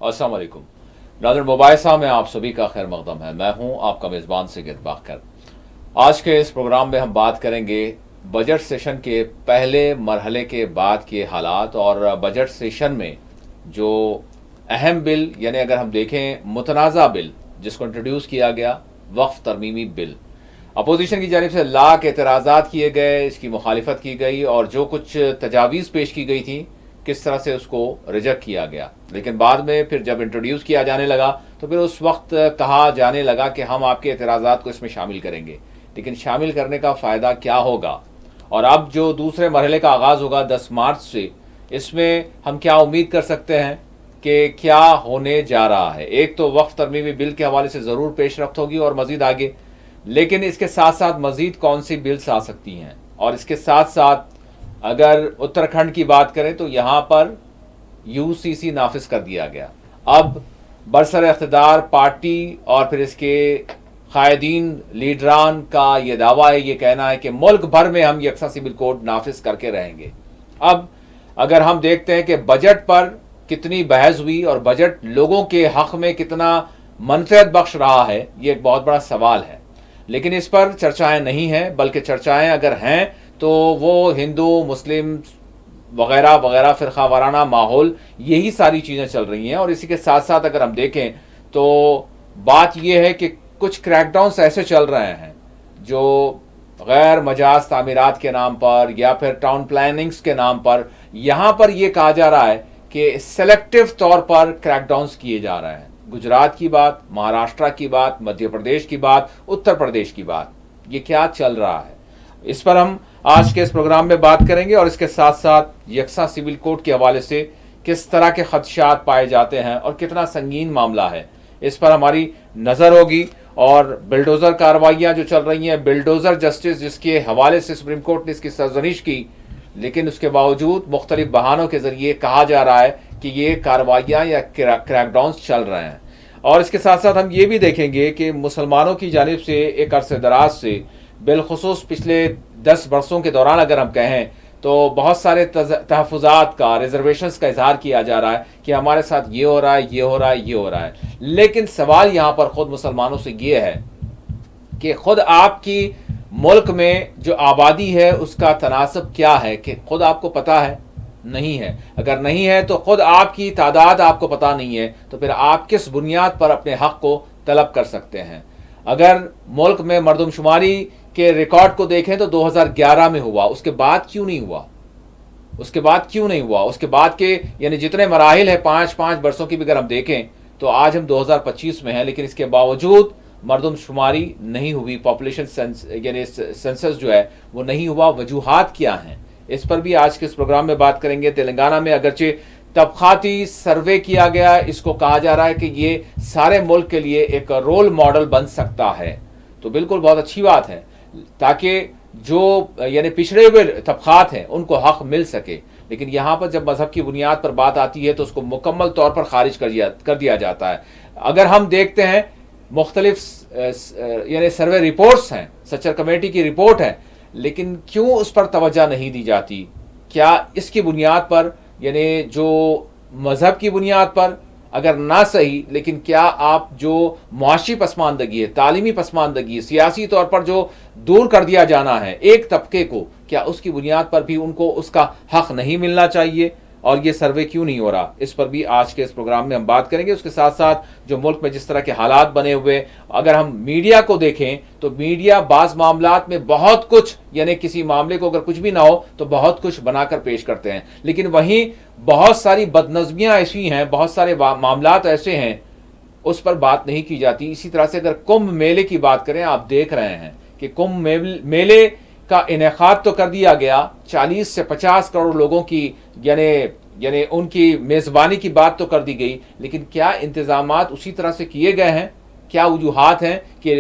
अस्सलाम वालेकुम नाज़रीन, मुबाहिसा में आप सभी का खैर मकदम है। मैं हूं आपका मेज़बान सिकंदर बाकर। आज के इस प्रोग्राम में हम बात करेंगे बजट सेशन के पहले मरहले के बाद के हालात और बजट सेशन में जो अहम बिल, यानी अगर हम देखें मुतनाज़ा बिल जिसको इंट्रोड्यूस किया गया, वक्फ तरमीमी बिल, अपोजिशन की जानिब से लाख एतराज़ात किए गए, इसकी मुखालिफत की गई और जो कुछ तजावीज़ पेश की गई थी किस तरह से उसको रिजेक्ट किया गया। लेकिन बाद में फिर जब इंट्रोड्यूस किया जाने लगा तो फिर उस वक्त कहा जाने लगा कि हम आपके एतराज़ात को इसमें शामिल करेंगे। लेकिन शामिल करने का फ़ायदा क्या होगा, और अब जो दूसरे मरहले का आगाज़ होगा 10 मार्च से, इसमें हम क्या उम्मीद कर सकते हैं कि क्या होने जा रहा है। एक तो वक्फ तरमीमी बिल के हवाले से ज़रूर पेशरफ्त होगी और मज़ीद आगे, लेकिन इसके साथ साथ मज़ीद कौन सी बिल्स आ सकती हैं। और इसके साथ साथ अगर उत्तराखंड की बात करें तो यहाँ पर यूसीसी नाफिज कर दिया गया। अब बरसर इख्तिदार पार्टी और फिर इसके कायदीन लीडरान का ये दावा है, ये कहना है कि मुल्क भर में हम यकसा सिविल कोड नाफिज करके रहेंगे। अब अगर हम देखते हैं कि बजट पर कितनी बहस हुई और बजट लोगों के हक में कितना मनफियत बख्श रहा है, ये एक बहुत बड़ा सवाल है। लेकिन इस पर चर्चाएं नहीं हैं, बल्कि चर्चाएं अगर हैं तो वो हिंदू मुस्लिम वगैरह वगैरह फ़िरका वाराना माहौल, यही सारी चीज़ें चल रही हैं। और इसी के साथ साथ अगर हम देखें तो बात यह है कि कुछ क्रैकडाउन्स ऐसे चल रहे हैं जो गैर मजाज तामीरात के नाम पर या फिर टाउन प्लानिंग्स के नाम पर, यहाँ पर यह कहा जा रहा है कि सेलेक्टिव तौर पर क्रैकडाउन्स किए जा रहे हैं। गुजरात की बात, महाराष्ट्र की बात, मध्य प्रदेश की बात, उत्तर प्रदेश की बात, ये क्या चल रहा है, इस पर हम आज के इस प्रोग्राम में बात करेंगे। और इसके साथ साथ यकसा सिविल कोड के हवाले से किस तरह के खदशात पाए जाते हैं और कितना संगीन मामला है, इस पर हमारी नज़र होगी। और बिल्डोज़र कार्रवाइयाँ जो चल रही हैं, बिल्डोज़र जस्टिस जिसके हवाले से सुप्रीम कोर्ट ने इसकी सरजनिश की, लेकिन उसके बावजूद मुख्तलिफ बहानों के ज़रिए कहा जा रहा है कि ये कार्रवाइयाँ या क्रैकडाउन्स चल रहे हैं। और इसके साथ साथ हम ये भी देखेंगे कि मुसलमानों की जानिब से एक अरसे दराज से, बिलखुसूस पिछले 10 बरसों के दौरान अगर हम कहें, तो बहुत सारे तहफ़्फ़ुज़ात का, रिजर्वेशंस का इजहार किया जा रहा है कि हमारे साथ ये हो रहा है, ये हो रहा है, ये हो रहा है। लेकिन सवाल यहाँ पर ख़ुद मुसलमानों से ये है कि ख़ुद आपकी मुल्क में जो आबादी है उसका तनासब क्या है, कि ख़ुद आपको पता है? नहीं है। अगर नहीं है तो ख़ुद आपकी तादाद आपको पता नहीं है, तो फिर आप किस बुनियाद पर अपने हक़ को तलब कर सकते हैं। अगर मुल्क में मरदमशुमारी के रिकॉर्ड को देखें तो 2011 में हुआ, उसके बाद क्यों नहीं हुआ, उसके बाद क्यों नहीं हुआ, उसके बाद के यानी जितने मराहिल हैं 5-5 बरसों की भी अगर हम देखें तो आज हम 2025 में हैं, लेकिन इसके बावजूद मरदमशुमारी नहीं हुई, पॉपुलेशन यानी सेंसस जो है वो नहीं हुआ। वजूहात क्या हैं, इस पर भी आज के इस प्रोग्राम में बात करेंगे। तेलंगाना में अगरचे तबकाती सर्वे किया गया, इसको कहा जा रहा है कि ये सारे मुल्क के लिए एक रोल मॉडल बन सकता है, तो बिल्कुल बहुत अच्छी बात है, ताकि जो यानी पिछड़े हुए तबकात हैं उनको हक मिल सके। लेकिन यहाँ पर जब मजहब की बुनियाद पर बात आती है तो उसको मुकम्मल तौर पर खारिज कर दिया जाता है। अगर हम देखते हैं मुख्तलिफ यानी सर्वे रिपोर्ट्स हैं, सच्चर कमेटी की रिपोर्ट है, लेकिन क्यों उस पर तवज्जो नहीं दी जाती? क्या इसकी बुनियाद पर, यानी जो मज़हब की बुनियाद पर अगर ना सही, लेकिन क्या आप जो मुआशी पसमानदगी है, तालीमी पसमानदगी है, सियासी तौर पर जो दूर कर दिया जाना है एक तबके को, क्या उसकी बुनियाद पर भी उनको उसका हक़ नहीं मिलना चाहिए? और ये सर्वे क्यों नहीं हो रहा, इस पर भी आज के इस प्रोग्राम में हम बात करेंगे। उसके साथ साथ जो मुल्क में जिस तरह के हालात बने हुए, अगर हम मीडिया को देखें तो मीडिया बाज़ मामलात में बहुत कुछ, यानी किसी मामले को अगर कुछ भी ना हो तो बहुत कुछ बनाकर पेश करते हैं, लेकिन वहीं बहुत सारी बदनज़मियाँ ऐसी हैं, बहुत सारे मामलात ऐसे हैं उस पर बात नहीं की जाती। इसी तरह से अगर कुंभ मेले की बात करें, आप देख रहे हैं कि कुंभ मेले का इनेकाद तो कर दिया गया, 40 से 50 करोड़ लोगों की यानी उनकी मेज़बानी की बात तो कर दी गई, लेकिन क्या इंतज़ामात उसी तरह से किए गए हैं? क्या वजूहात हैं कि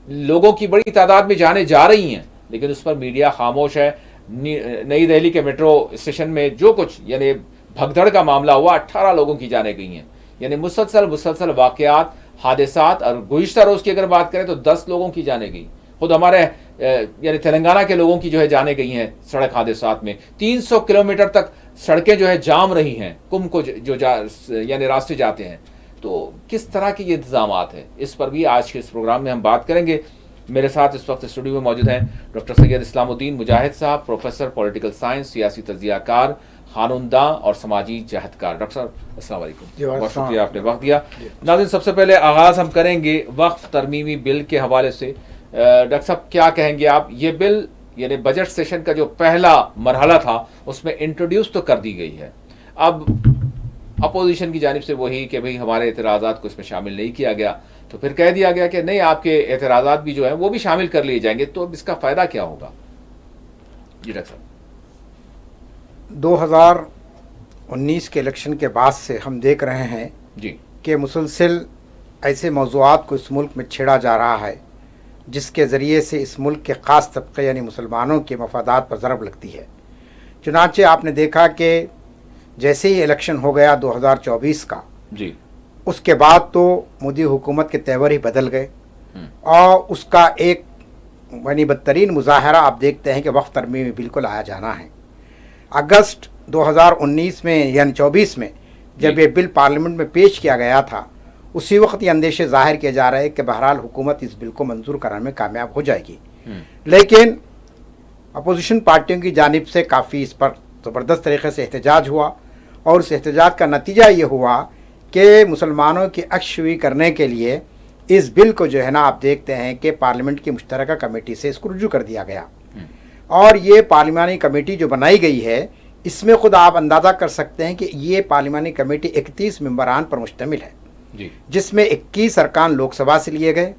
लोगों की बड़ी तादाद में जाने जा रही हैं लेकिन उस पर मीडिया खामोश है? नई दिल्ली के मेट्रो स्टेशन में जो कुछ यानी भगदड़ का मामला हुआ, 18 लोगों की जाने गई हैं, यानी मुसलसल वाक़यात, हादसात। और गुज़िश्ता रोज़ की अगर बात करें तो 10 लोगों की जाने गई। खुद हमारे यानी तेलंगाना के लोगों की जो है जाने गई हैं सड़क हादसात में। 300 किलोमीटर तक सड़कें जो है जाम रही हैं, कुंभ को यानी रास्ते जाते हैं, तो किस तरह के ये इंतजामात हैं, इस पर भी आज के इस प्रोग्राम में हम बात करेंगे। मेरे साथ इस वक्त स्टूडियो में मौजूद हैं डॉक्टर सैयद इस्लामुद्दीन मुजाहिद साहब, प्रोफेसर पॉलिटिकल साइंस, सियासी तज्जियाकार, कानूनदा और समाजी जहदकार। डॉक्टर साहब अस्सलाम वालेकुम, बहुत शुक्रिया आपने वक्त दिया। नाज़रीन, सबसे पहले आगाज़ हम करेंगे वक्फ तरमीमी बिल के हवाले से। डॉक्टर साहब क्या कहेंगे आप, ये बिल यानी बजट सेशन का जो पहला मरहला था उसमें इंट्रोड्यूस तो कर दी गई है, अब अपोजिशन की जानिब से वही कि भाई हमारे एतराज़ात को इसमें शामिल नहीं किया गया, तो फिर कह दिया गया कि नहीं आपके एतराज़ात भी जो हैं वो भी शामिल कर लिए जाएंगे, तो अब इसका फ़ायदा क्या होगा? जी डॉक्टर साहब। 2019 के इलेक्शन के बाद से हम देख रहे हैं जी कि मुसलसल ऐसे मौज़ूआत को इस मुल्क में छेड़ा जा रहा है जिसके ज़रिए से इस मुल्क के ख़ास तबके यानी मुसलमानों के मफादात पर ज़रब लगती है। चुनांचे आपने देखा कि जैसे ही इलेक्शन हो गया 2024 का जी, उसके बाद तो मोदी हुकूमत के तेवर ही बदल गए और उसका एक यानी बदतरीन मुजाहरा आप देखते हैं कि वक्फ तरमीमी बिल्कुल आया जाना है। अगस्त 2019 में यानी 24 में जब ये बिल पार्लियामेंट में पेश किया गया था, उसी वक्त ये अंदेशे ज़ाहिर किए जा रहे हैं कि बहरहाल हुकूमत इस बिल को मंजूर कराने में कामयाब हो जाएगी, लेकिन अपोजिशन पार्टियों की जानिब से काफ़ी इस पर ज़बरदस्त तरीके से एहतजाज हुआ और उस एहतजाज का नतीजा ये हुआ कि मुसलमानों की अक्सवी करने के लिए इस बिल को जो है ना आप देखते हैं कि पार्लियामेंट की मुश्तरका कमेटी से इसको रुजू कर दिया गया। और ये पार्लिमानी कमेटी जो बनाई गई है इसमें खुद आप अंदाज़ा कर सकते हैं कि ये पार्लिमानी कमेटी 31 मेंबरान पर मुश्तमिल है जी, जिसमें 21 अरकान लोकसभा से लिए गए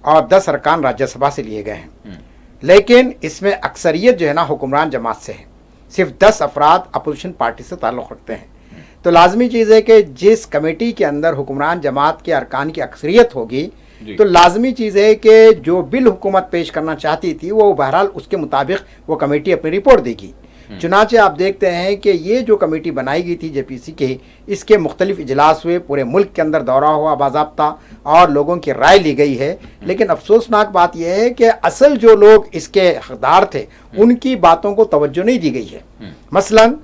और 10 अरकान राज्यसभा से लिए गए हैं, लेकिन इसमें अक्सरियत जो है ना हुक्मरान जमात से है, सिर्फ 10 अफराद अपोजिशन पार्टी से ताल्लुक़ रखते हैं। तो लाजमी चीज़ है कि जिस कमेटी के अंदर हुक्मरान जमात के अरकान की अक्सरियत होगी तो लाजमी चीज़ है कि जो बिल हुकूमत पेश करना चाहती थी वो बहरहाल उसके मुताबिक वो कमेटी अपनी रिपोर्ट देगी। चुनांचे आप देखते हैं कि ये जो कमेटी बनाई गई थी जेपीसी के, इसके मुख्तलिफ इजलास हुए, पूरे मुल्क के अंदर दौरा हुआ बाज़ाब्ता और लोगों की राय ली गई है, लेकिन अफसोसनाक बात यह है कि असल जो लोग इसके हकदार थे उनकी बातों को तवज्जो नहीं दी गई है। मसलन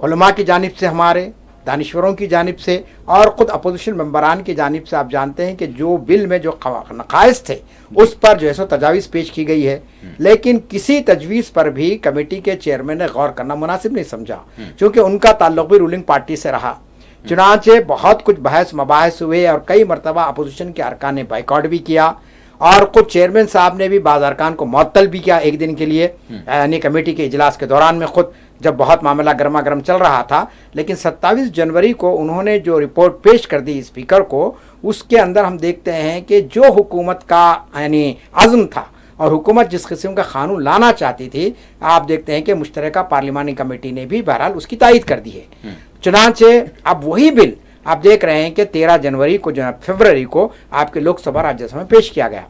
उलमा की जानिब से, हमारे दानिश्वरों की जानिब से और ख़ुद अपोजिशन मेंबरान की जानिब से आप जानते हैं कि जो बिल में जो नक़ाइस थे उस पर जो है सो तजावीज़ पेश की गई है, लेकिन किसी तजवीज़ पर भी कमेटी के चेयरमैन ने गौर करना मुनासिब नहीं समझा, क्योंकि उनका ताल्लुक़ भी रूलिंग पार्टी से रहा। चुनांचे बहुत कुछ बहस मबाहस हुए और कई मरतबा अपोजिशन के अरकान ने बाइकआउट भी किया और कुछ चेयरमैन साहब ने भी बाज़ अरकान को मुअत्तल भी किया एक दिन के लिए, यानी कमेटी के इजलास के दौरान में खुद जब बहुत मामला गर्मा गर्म चल रहा था। लेकिन 27 जनवरी को उन्होंने जो रिपोर्ट पेश कर दी स्पीकर को, उसके अंदर हम देखते हैं कि जो हुकूमत का यानी आज़म था और हुकूमत जिस किस्म का कानून लाना चाहती थी, आप देखते हैं कि मुश्तरका पार्लिमानी कमेटी ने भी बहरहाल उसकी तायीद कर दी है। चुनांचे अब वही बिल आप देख रहे हैं कि 13 जनवरी को जो फरवरी को आपके लोकसभा राज्यसभा में पेश किया गया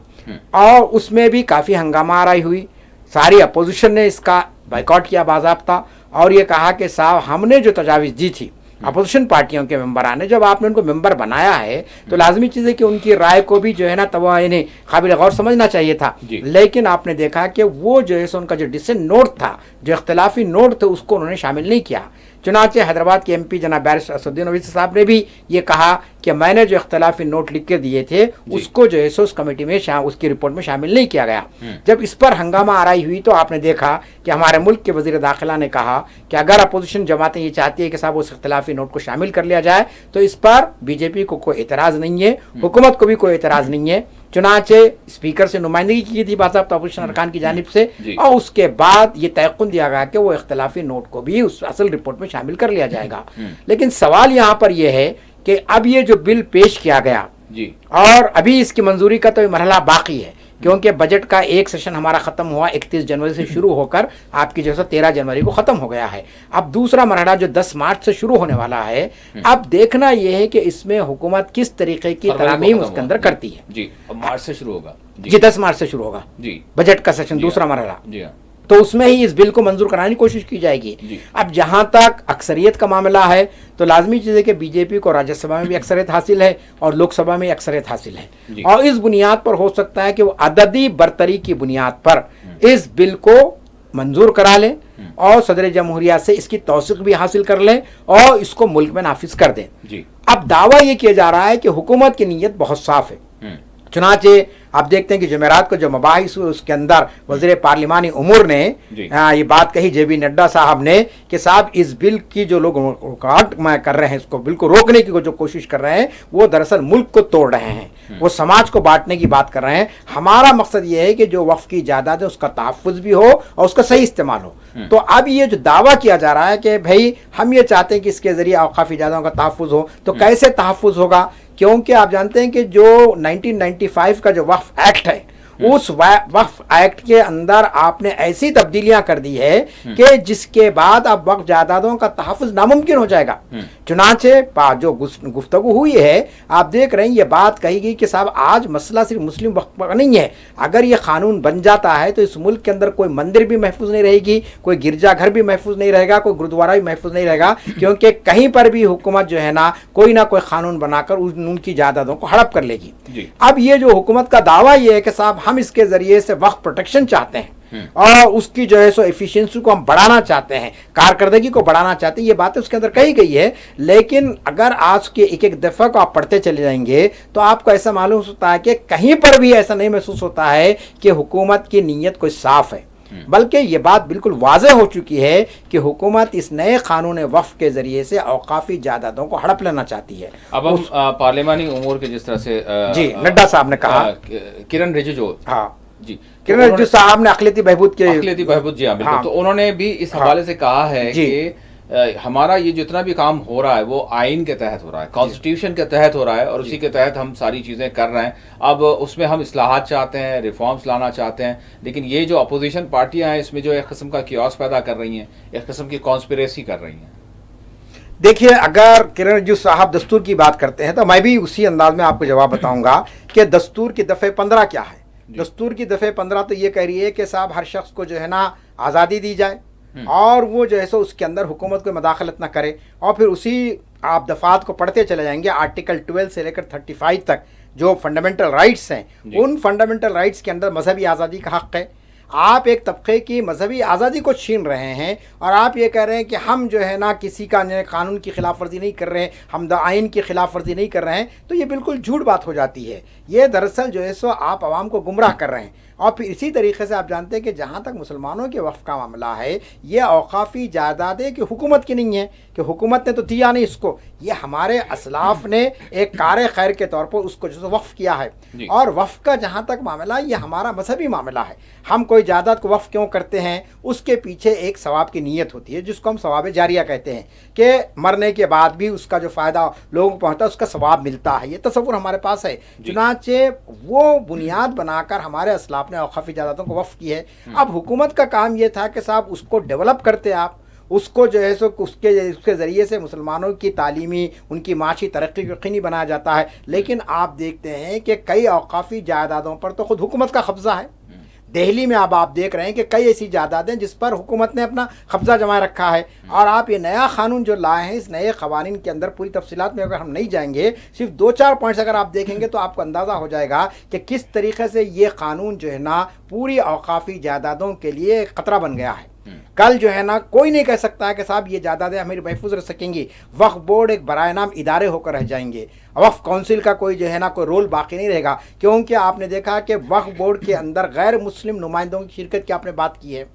और उसमें भी काफ़ी हंगामा आराई हुई। सारी अपोजिशन ने इसका बाइकआउट किया बाज़ाब्ता और ये कहा कि साहब हमने जो तजावीज़ दी थी अपोजिशन पार्टियों के मेंबरान ने, जब आपने उनको मेंबर बनाया है तो लाजमी चीज़ है कि उनकी राय को भी जो है ना तब यानी काबिल गौर समझना चाहिए था, लेकिन आपने देखा कि वो जो है सो उनका जो डिसेंट नोट था, जो इख्तलाफी नोट थे, उसको उन्होंने शामिल नहीं किया। चुनांचे हैदराबाद के MP जनाब बैरिस्टर असदुद्दीन ओवैसी साहब ने भी ये कहा कि मैंने जो इख्तलाफी नोट लिख के दिए थे उसको जो है सो उस कमेटी में उसकी रिपोर्ट में शामिल नहीं किया गया। जब इस पर हंगामा आराई हुई तो आपने देखा कि हमारे मुल्क के वज़ीर दाखिला ने कहा कि अगर अपोजिशन जमातें ये चाहती है कि साहब उस इख्तलाफी नोट को शामिल कर लिया जाए तो इस पर BJP को कोई एतराज़ नहीं है, हुकूमत को भी कोई एतराज़ नहीं है। चुनांचे स्पीकर से नुमाइंदगी की थी बाज़ाब्ता अपोजिशन अरकान की जानिब से और उसके बाद ये तयक़ुन दिया गया कि वो इख्तलाफी नोट को भी उस असल रिपोर्ट में शामिल कर लिया जाएगा। लेकिन सवाल यहाँ पर यह है कि अब ये जो बिल पेश किया गया जी, और अभी इसकी मंजूरी का तो मरहला बाकी है, क्योंकि बजट का एक सेशन हमारा ख़त्म हुआ 31 जनवरी से शुरू होकर आपकी जैसा 13 जनवरी को ख़त्म हो गया है। अब दूसरा मरहला जो 10 मार्च से शुरू होने वाला है, अब देखना यह है कि इसमें हुकूमत किस तरीके की तरामीम उसके अंदर करती है। जी, अब मार्च से शुरू होगा जी, 10 मार्च से शुरू होगा जी बजट का सेशन, दूसरा मरहला जी, तो उसमें ही इस बिल को मंजूर कराने की कोशिश की जाएगी। अब जहां तक अक्सरियत का मामला है तो लाजमी चीज़ है कि BJP को राज्यसभा में भी अक्सरियत हासिल है और लोकसभा में अक्सरियत हासिल है और इस बुनियाद पर हो सकता है कि वो अददी बरतरी की बुनियाद पर इस बिल को मंजूर करा लें اور صدر जमहूरिया से इसकी तौसीक भी हासिल कर लें और इसको मुल्क में नाफिज कर दें। जी। अब दावा ये किया जा रहा है कि हुकूमत की नीयत बहुत साफ है। चुनाचे आप देखते हैं कि जुमेरात को जो मबाहिस हुए उसके अंदर वज़ीर पार्लिमानी उमूर ने ये बात कही, जेबी नड्डा साहब ने, कि साहब इस बिल की जो लोग रुकावट कर रहे हैं, इसको बिल को रोकने की जो कोशिश कर रहे हैं, वो दरअसल मुल्क को तोड़ रहे हैं, वो समाज को बांटने की बात कर रहे हैं। हमारा मकसद ये है कि जो वक्फ की जायदाद है उसका तहफ़्फ़ुज़ भी हो और उसका सही इस्तेमाल हो। तो अब ये जो दावा किया जा रहा है कि भाई हम ये चाहते हैं कि इसके ज़रिए औक़ाफ़ी जायदादों का तहफ़्फ़ुज़ हो, तो कैसे तहफ़्फ़ुज़ होगा? क्योंकि आप जानते हैं कि जो 1995 का जो वक्फ एक्ट है, उस वक्फ एक्ट के अंदर आपने ऐसी तब्दीलियां कर दी है कि जिसके बाद अब वक्फ जायदादों का तहफ़्फ़ुज़ नामुमकिन हो जाएगा। चुनाचे जो गुफ्तगू हुई है, आप देख रहे हैं, ये बात कही गई कि साहब आज मसला सिर्फ मुस्लिम वक्फ का नहीं है, अगर ये कानून बन जाता है तो इस मुल्क के अंदर कोई मंदिर भी महफूज नहीं रहेगी, कोई गिरजाघर भी महफूज नहीं रहेगा, कोई गुरुद्वारा भी महफूज नहीं रहेगा, क्योंकि कहीं पर भी हुकूमत जो है ना कोई कानून बनाकर उनकी जायदादों को हड़प कर लेगी। अब ये जो हुकूमत का दावा ये है कि साहब हम इसके जरिए से वक्फ प्रोटेक्शन चाहते हैं और उसकी जो है सो एफिशिएंसी को हम बढ़ाना चाहते हैं, कारकर्दगी को बढ़ाना चाहते हैं, ये बातें उसके अंदर कही गई है। लेकिन अगर आज के एक एक दफ़ा को आप पढ़ते चले जाएंगे तो आपको ऐसा मालूम होता है कि कहीं पर भी ऐसा नहीं महसूस होता है कि हुकूमत की नीयत कोई साफ है, बल्कि ये बात बिल्कुल वाज़ेह हो चुकी है कि हुकूमत इस नए कानून वक्फ के जरिए से औक़ाफ़ी जायदादों को हड़प लेना चाहती है। अब हम पार्लिमानी उमूर के जिस तरह से जी नड्डा साहब ने कहा, किरण रिजिजू, हाँ जी, किरण रिजिजू साहब ने अक़लियती बहबूद जी हाँ बिल्कुल, तो उन्होंने भी इस हवाले से कहा है कि हमारा ये जितना भी काम हो रहा है वो आइन के तहत हो रहा है, कॉन्स्टिट्यूशन के तहत हो रहा है और उसी के तहत हम सारी चीज़ें कर रहे हैं। अब उसमें हम इस्लाहात चाहते हैं, रिफॉर्म्स लाना चाहते हैं, लेकिन ये जो अपोजिशन पार्टियां हैं इसमें जो एक किस्म का कियोस पैदा कर रही हैं, एक किस्म की कॉन्स्पिरेसी कर रही हैं। देखिए, अगर किरण रिजिजू साहब दस्तूर की बात करते हैं तो मैं भी उसी अंदाज में आपको जवाब बताऊंगा कि दस्तूर की दफ़े 15 क्या है। दस्तूर की दफ़े 15 तो ये कह रही है कि साहब हर शख्स को जो है ना आज़ादी दी जाए और वो जो है सो उसके अंदर हुकूमत को मदाखलत ना करे। और फिर उसी आप दफ़ात को पढ़ते चले जाएंगे, आर्टिकल 12 से लेकर 35 तक जो फंडामेंटल राइट्स हैं, उन फंडामेंटल राइट्स के अंदर मजहबी आज़ादी का हक़ है। आप एक तबके की मजहबी आज़ादी को छीन रहे हैं और आप ये कह रहे हैं कि हम जो है ना किसी का कानून की खिलाफ वर्जी नहीं कर रहे हैं, हम आइन की खिलाफ वर्जी नहीं कर रहे हैं, तो ये बिल्कुल झूठ बात हो जाती है। ये दरअसल जो है सो आप आवाम को गुमराह कर रहे हैं। और फिर इसी तरीके से आप जानते हैं कि जहाँ तक मुसलमानों के वफ़ का मामला है, ये औक़ाफ़ी जायदादें कि हुकूमत की नहीं है, कि हुकूमत ने तो दिया नहीं इसको, ये हमारे असलाफ ने एक कार खैर के तौर पर उसको जो वफ़ किया है। और वफ़ का जहाँ तक मामला, ये हमारा मजहबी मामला है। हम कोई जायदाद को वफ़ क्यों करते हैं, उसके पीछे एक सवाब की नीयत होती है जिसको हम सवाब जारिया कहते हैं, कि मरने के बाद भी उसका जो फ़ायदा लोगों को पहुँचता है उसका सवाब मिलता है। ये तसव्वुर हमारे पास है। चुनाचे वो बुनियाद बनाकर हमारे असलाफ ने औक़ाफ़ी जायदादों को वफ़ की है। अब हुकूमत का काम ये था कि साहब उसको डेवलप करते आप, उसको जो है सो उसके ज़रिए से मुसलमानों की तालीमी, उनकी माशी तरक्की को यकीनी बनाया जाता है। लेकिन आप देखते हैं कि कई औक़ाफ़ी जायदादों पर तो ख़ुद हुकूमत का कब्ज़ा है। दिल्ली में अब आप देख रहे हैं कि कई ऐसी जायदादें जिस पर हुकूमत ने अपना कब्ज़ा जमाए रखा है। और आप ये नया कानून जो लाए हैं, इस नए क़वानीन के अंदर पूरी तफसीलात में अगर हम नहीं जाएंगे, सिर्फ 2-4 पॉइंट्स अगर आप देखेंगे तो आपको अंदाज़ा हो जाएगा कि किस तरीके से ये कानून जो है ना पूरी औक़ाफ़ी जायदादों के लिए ख़तरा बन गया है। कल जो है ना कोई नहीं कह सकता है कि साहब ये जायदादें हमारी महफूज रह सकेंगी। वक्फ बोर्ड एक बराए नाम इदारे होकर रह जाएंगे। वक्फ काउंसिल का कोई जो है ना कोई रोल बाकी नहीं रहेगा, क्योंकि आपने देखा कि वक्फ बोर्ड के अंदर गैर मुस्लिम नुमाइंदों की शिरकत की आपने बात की है।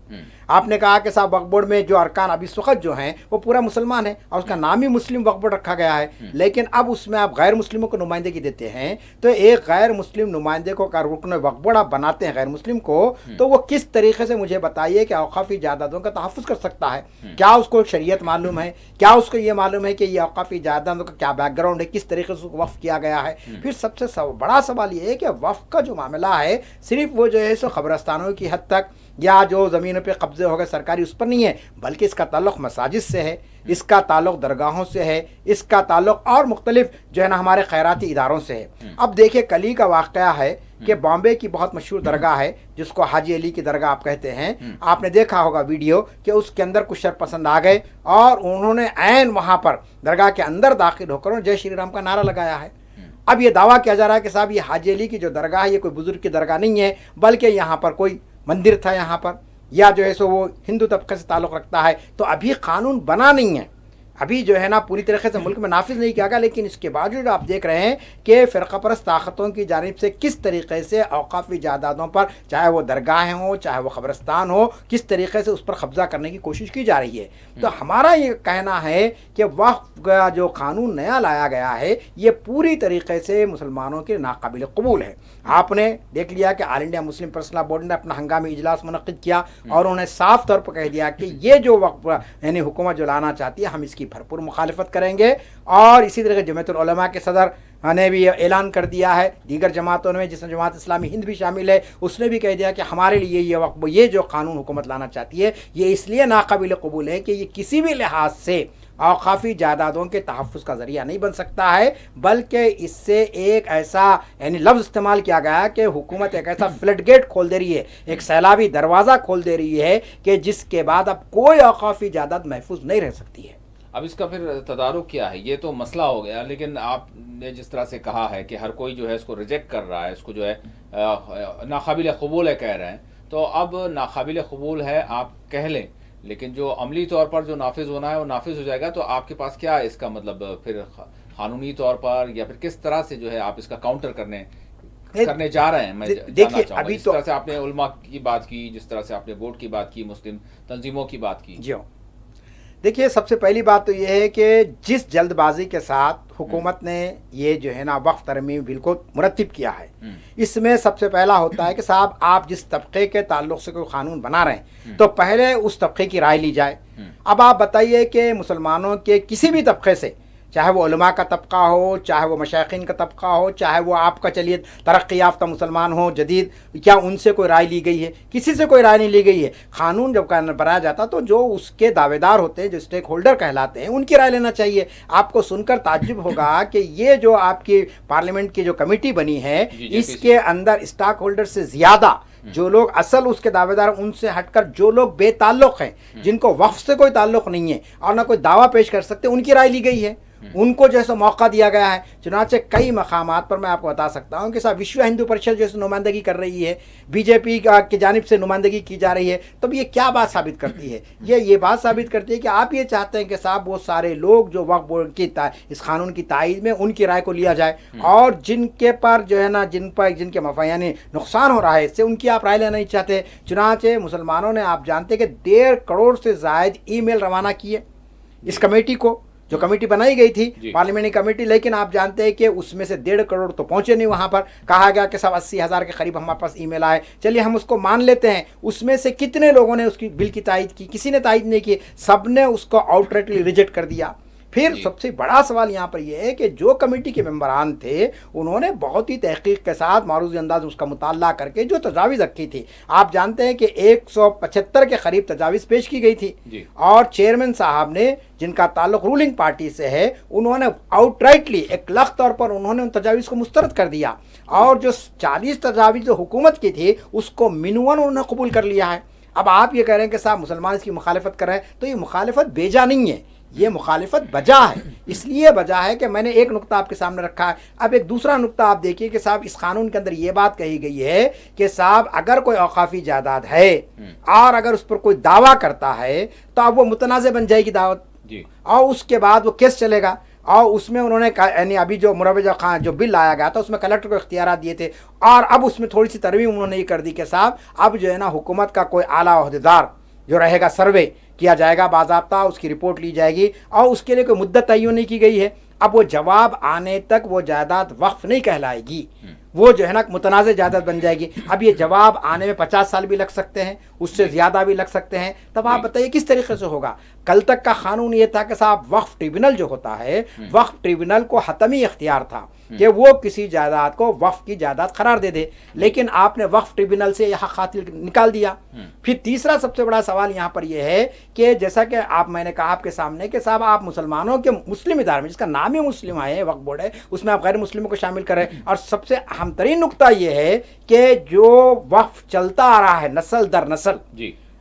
आपने कहा कि साहब वक्फ बोर्ड में जो अरकान अभी इस वक्त जो हैं वो पूरा मुसलमान है और उसका नाम ही मुस्लिम वक्फ बोर्ड रखा गया है। लेकिन अब उसमें आप गैर मुस्लिमों को नुमाइंदगी देते हैं, तो एक गैर मुस्लिम नुमाइंदे को का रुकन वक्फ बोर्ड आप बनाते हैं गैर मुस्लिम को, तो वो किस तरीके से मुझे बताइए कि औक़ाफ़ी जायदादों का तहफ़्फ़ुज़ कर सकता है? क्या उसको शरीयत मालूम है? क्या उसको ये मालूम है कि ये औक़ाफ़ी जायदादों का क्या बैकग्राउंड है, किस तरीके से उसको वक्फ किया गया है? फिर सबसे बड़ा सवाल ये है कि वक्फ का जो मामला है सिर्फ वो जो है सो ख़बरस्तानों की हद तक या जो ज़मीनों पे कब्ज़े हो गए सरकारी उस पर नहीं है, बल्कि इसका ताल्लुक़ मसाजिद से है, इसका ताल्लुक़ दरगाहों से है, इसका ताल्लुक़ और मुख्तलिफ जो है ना हमारे खैराती इदारोों से है। अब देखिए, कल ही का वाक़या है कि बॉम्बे की बहुत मशहूर दरगाह है जिसको हाजी अली की दरगाह आप कहते हैं। आपने देखा होगा वीडियो कि उसके अंदर कुछ शरपसंद आ गए और उन्होंने ऐन वहाँ पर दरगाह के अंदर दाखिल होकर जय श्री राम का नारा लगाया है। अब ये दावा किया जा रहा है कि साहब ये हाजी अली की जो दरगाह है ये कोई बुजुर्ग की दरगाह नहीं है, बल्कि यहाँ पर कोई मंदिर था, यहाँ पर या जो है सो वो हिंदू तबके से ताल्लुक़ रखता है, तो अभी कानून बना नहीं है, अभी जो है ना पूरी तरीके से मुल्क में नाफिज नहीं किया गया। लेकिन इसके बावजूद आप देख रहे हैं कि फ़िरक़ा परस्त ताकतों की जानिब से किस तरीके से औक़ाफ़ी जायदादों पर, चाहे वो दरगाहें हों चाहे वो क़ब्रिस्तान हो, किस तरीके से उस पर कब्ज़ा करने की कोशिश की जा रही है। तो हमारा ये कहना है कि वक्फ़ का जो कानून नया लाया गया है ये पूरी तरीके से मुसलमानों के नाकाबिल कबूल है। आपने देख लिया कि all India Muslim personal law board ने अपना हंगामी इजलास मुनक़्क़िद किया और उन्होंने साफ तौर पर कह दिया कि ये जो वक्फ़ यानी हुकूमत जो लाना चाहती है हम इसकी भरपूर मुखालिफत करेंगे। और इसी तरह जमातुल उलमा के सदर ने भी ऐलान कर दिया है, दीगर जमातों में जिसमें जमात इस्लामी हिंद भी शामिल है, उसने भी कह दिया कि हमारे लिए ये वक्फ, ये जो कानून हुकूमत लाना चाहती है ये इसलिए नाकाबिल कबूल है कि ये किसी भी लिहाज से औक़ाफ़ी जायदादों के तहफ़्फ़ुज़ का ज़रिया नहीं बन सकता है, बल्कि इससे एक ऐसा यानी लफ्ज़ इस्तेमाल किया गया कि हुकूमत एक ऐसा फ्लड गेट खोल दे रही है, एक सैलाबी दरवाज़ा खोल दे रही है कि जिसके बाद अब कोई औक़ाफ़ी जायदाद महफूज नहीं रह सकती है। अब इसका फिर तदारुक क्या है, ये तो मसला हो गया। लेकिन आपने जिस तरह से कहा है कि हर कोई जो है इसको रिजेक्ट कर रहा है, इसको जो है नाकाबिल कबूल है कह रहे हैं, तो अब नाकाबिल कबूल है आप कह लें, लेकिन जो अमली तौर पर जो नाफिज होना है वो नाफिज हो जाएगा। तो आपके पास क्या इसका मतलब फिर कानूनी तौर पर या फिर किस तरह से जो है आप इसका काउंटर करने जा रहे हैं? मैं जानना चाहूँगा। जिस तरह से आपने उलमा की बात की, जिस तरह से आपने बोर्ड की बात की, मुस्लिम तंजीमों की बात की। जी हाँ, देखिए सबसे पहली बात तो ये है कि जिस जल्दबाजी के साथ हुकूमत ने ये जो है ना वक्फ तरमीम बिल को मुरतब किया है, इसमें सबसे पहला होता है कि साहब आप जिस तबके के ताल्लुक़ से कोई कानून बना रहे हैं तो पहले उस तबके की राय ली जाए। अब आप बताइए कि मुसलमानों के किसी भी तबके से, चाहे वो उलमा का तबका हो, चाहे वो मशाइखीन का तबका हो, चाहे वो आपका चलिए तरक्की याफ्ता मुसलमान हो जदीद, क्या उनसे कोई राय ली गई है? किसी से कोई राय नहीं ली गई है। कानून जब बनाया जाता तो जो उसके दावेदार होते हैं, जो स्टेक होल्डर कहलाते हैं, उनकी राय लेना चाहिए। आपको सुनकर ताज्जुब होगा कि ये जो आपकी पार्लियामेंट की जो कमेटी बनी है इसके अंदर स्टॉक होल्डर से ज़्यादा जो लोग असल उसके दावेदार, उनसे हटकर जो लोग बेताल्लुक़ हैं, जिनको वक्फ से कोई ताल्लुक़ नहीं है और ना कोई दावा पेश कर सकते, उनकी राय ली गई है, उनको जैसे मौका दिया गया है। चुनांचे कई मकामात पर मैं आपको बता सकता हूँ कि साहब विश्व हिंदू परिषद जैसे नुमाइंदगी कर रही है, बीजेपी की जानिब से नुमाइंदगी की जा रही है, तो ये क्या बात साबित करती है? ये बात साबित करती है कि आप ये चाहते हैं कि साहब वो सारे लोग जो वक्फ बोर्ड की इस कानून की तायीद में उनकी राय को लिया जाए, और जिनके पर जो है ना जिनके मफा यानी नुकसान हो रहा है इससे, उनकी आप राय लेना नहीं चाहते। चुनांचे मुसलमानों ने आप जानते हैं कि 1.5 करोड़ से ज़ायद ईमेल रवाना किए इस कमेटी को, जो कमेटी बनाई गई थी पार्लियामेंट्री कमेटी, लेकिन आप जानते हैं कि उसमें से 1.5 करोड़ तो पहुंचे नहीं। वहां पर कहा गया कि सब 80,000 के करीब हमारे पास ईमेल आए। चलिए हम उसको मान लेते हैं, उसमें से कितने लोगों ने उसकी बिल की तायीद की? किसी ने तायीद नहीं की, सब ने उसको आउटराइटली रिजेक्ट कर दिया। फिर सबसे बड़ा सवाल यहाँ पर यह है कि जो कमेटी के मेंबरान थे उन्होंने बहुत ही तहकीक के साथ मारूज़ी अंदाज में उसका मुताला करके जो तजावीज़ रखी थी, आप जानते हैं कि 175 के करीब तजावीज़ पेश की गई थी, और चेयरमैन साहब ने जिनका ताल्लुक रूलिंग पार्टी से है, उन्होंने आउटराइटली एक लख्त तौर पर उन्होंने उन तजावीज़ को मुस्तरद कर दिया, और जो 40 तजावीज़ जो हुकूमत की थी उसको मिनवन उन्होंने कबूल कर लिया है। अब आप ये कह रहे हैं कि साहब मुसलमान इसकी मुखालिफत कर रहे हैं, तो ये मुखालिफत बेजा नहीं है, ये मुखालिफत बजा है। इसलिए बजा है कि मैंने एक नुक्ता आपके सामने रखा है। अब एक दूसरा नुक्ता आप देखिए कि साहब इस कानून के अंदर ये बात कही गई है कि साहब अगर कोई औकाफी जायदाद है और अगर उस पर कोई दावा करता है तो अब वो मुतनाज़ बन जाएगी दावत, और उसके बाद वो केस चलेगा। और उसमें उन्होंने यानी अभी जो मुरवजा खान जो बिल लाया गया था उसमें कलेक्टर को इख्तियार दिए थे, और अब उसमें थोड़ी सी तरमीम उन्होंने ये कर दी कि साहब अब जो है ना हुकूमत का कोई आला ओहदेदार जो रहेगा, सर्वे किया जाएगा बाज़ाब्ता, उसकी रिपोर्ट ली जाएगी, और उसके लिए कोई मुद्दत तय्युन नहीं की गई है। अब वो जवाब आने तक वो जायदाद वक्फ नहीं कहलाएगी, वो जो है ना मुतनाज़ जायदाद बन जाएगी। अब ये जवाब आने में 50 साल भी लग सकते हैं, उससे ज़्यादा भी लग सकते हैं। तब आप बताइए किस तरीके से होगा? कल तक का कानून ये था कि साहब वक्फ ट्रिब्यूनल जो होता है, वक्फ ट्रिब्यूनल को हतमी इख्तियार था कि वो किसी जायदाद को वक्फ की जायदाद करार दे दे, लेकिन आपने वक्फ ट्रिब्यूनल से यह खातिर निकाल दिया। फिर तीसरा सबसे बड़ा सवाल यहाँ पर यह है कि जैसा कि मैंने कहा आपके सामने कि साहब आप मुसलमानों के मुस्लिम इदारे में, जिसका नाम ही मुस्लिम है, वक्फ बोर्ड है, उसमें आप गैर मुस्लिमों को शामिल करें। और सबसे अहम तरीन नुकता यह है कि जो वक्फ चलता आ रहा है नस्ल दर नस्ल,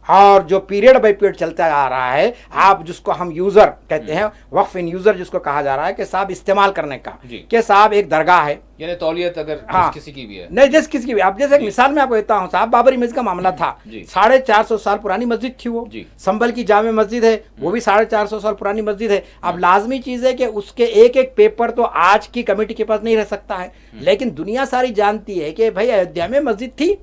اور جو پیریڈ بائی پیریڈ چلتا آ رہا ہے، آپ جس کو ہم یوزر کہتے ہیں، وقف ان یوزر جس کو کہا جا رہا ہے کہ صاحب استعمال کرنے کا، کہ صاحب ایک درگاہ ہے، یعنی تولیت اگر کسی کی بھی ہے، نہیں جس کسی کی بھی، اب جیسے ایک مثال میں آپ کو دیتا ہوں صاحب، بابری مسجد کا معاملہ تھا، 450 سال پرانی مسجد تھی وہ، سنبل کی جامع مسجد ہے وہ بھی 450 سال پرانی مسجد ہے. اب لازمی چیز ہے کہ اس کے ایک ایک پیپر تو آج کی کمیٹی کے پاس نہیں رہ سکتا ہے، لیکن دنیا ساری جانتی ہے کہ بھائی ایودھیا میں مسجد تھی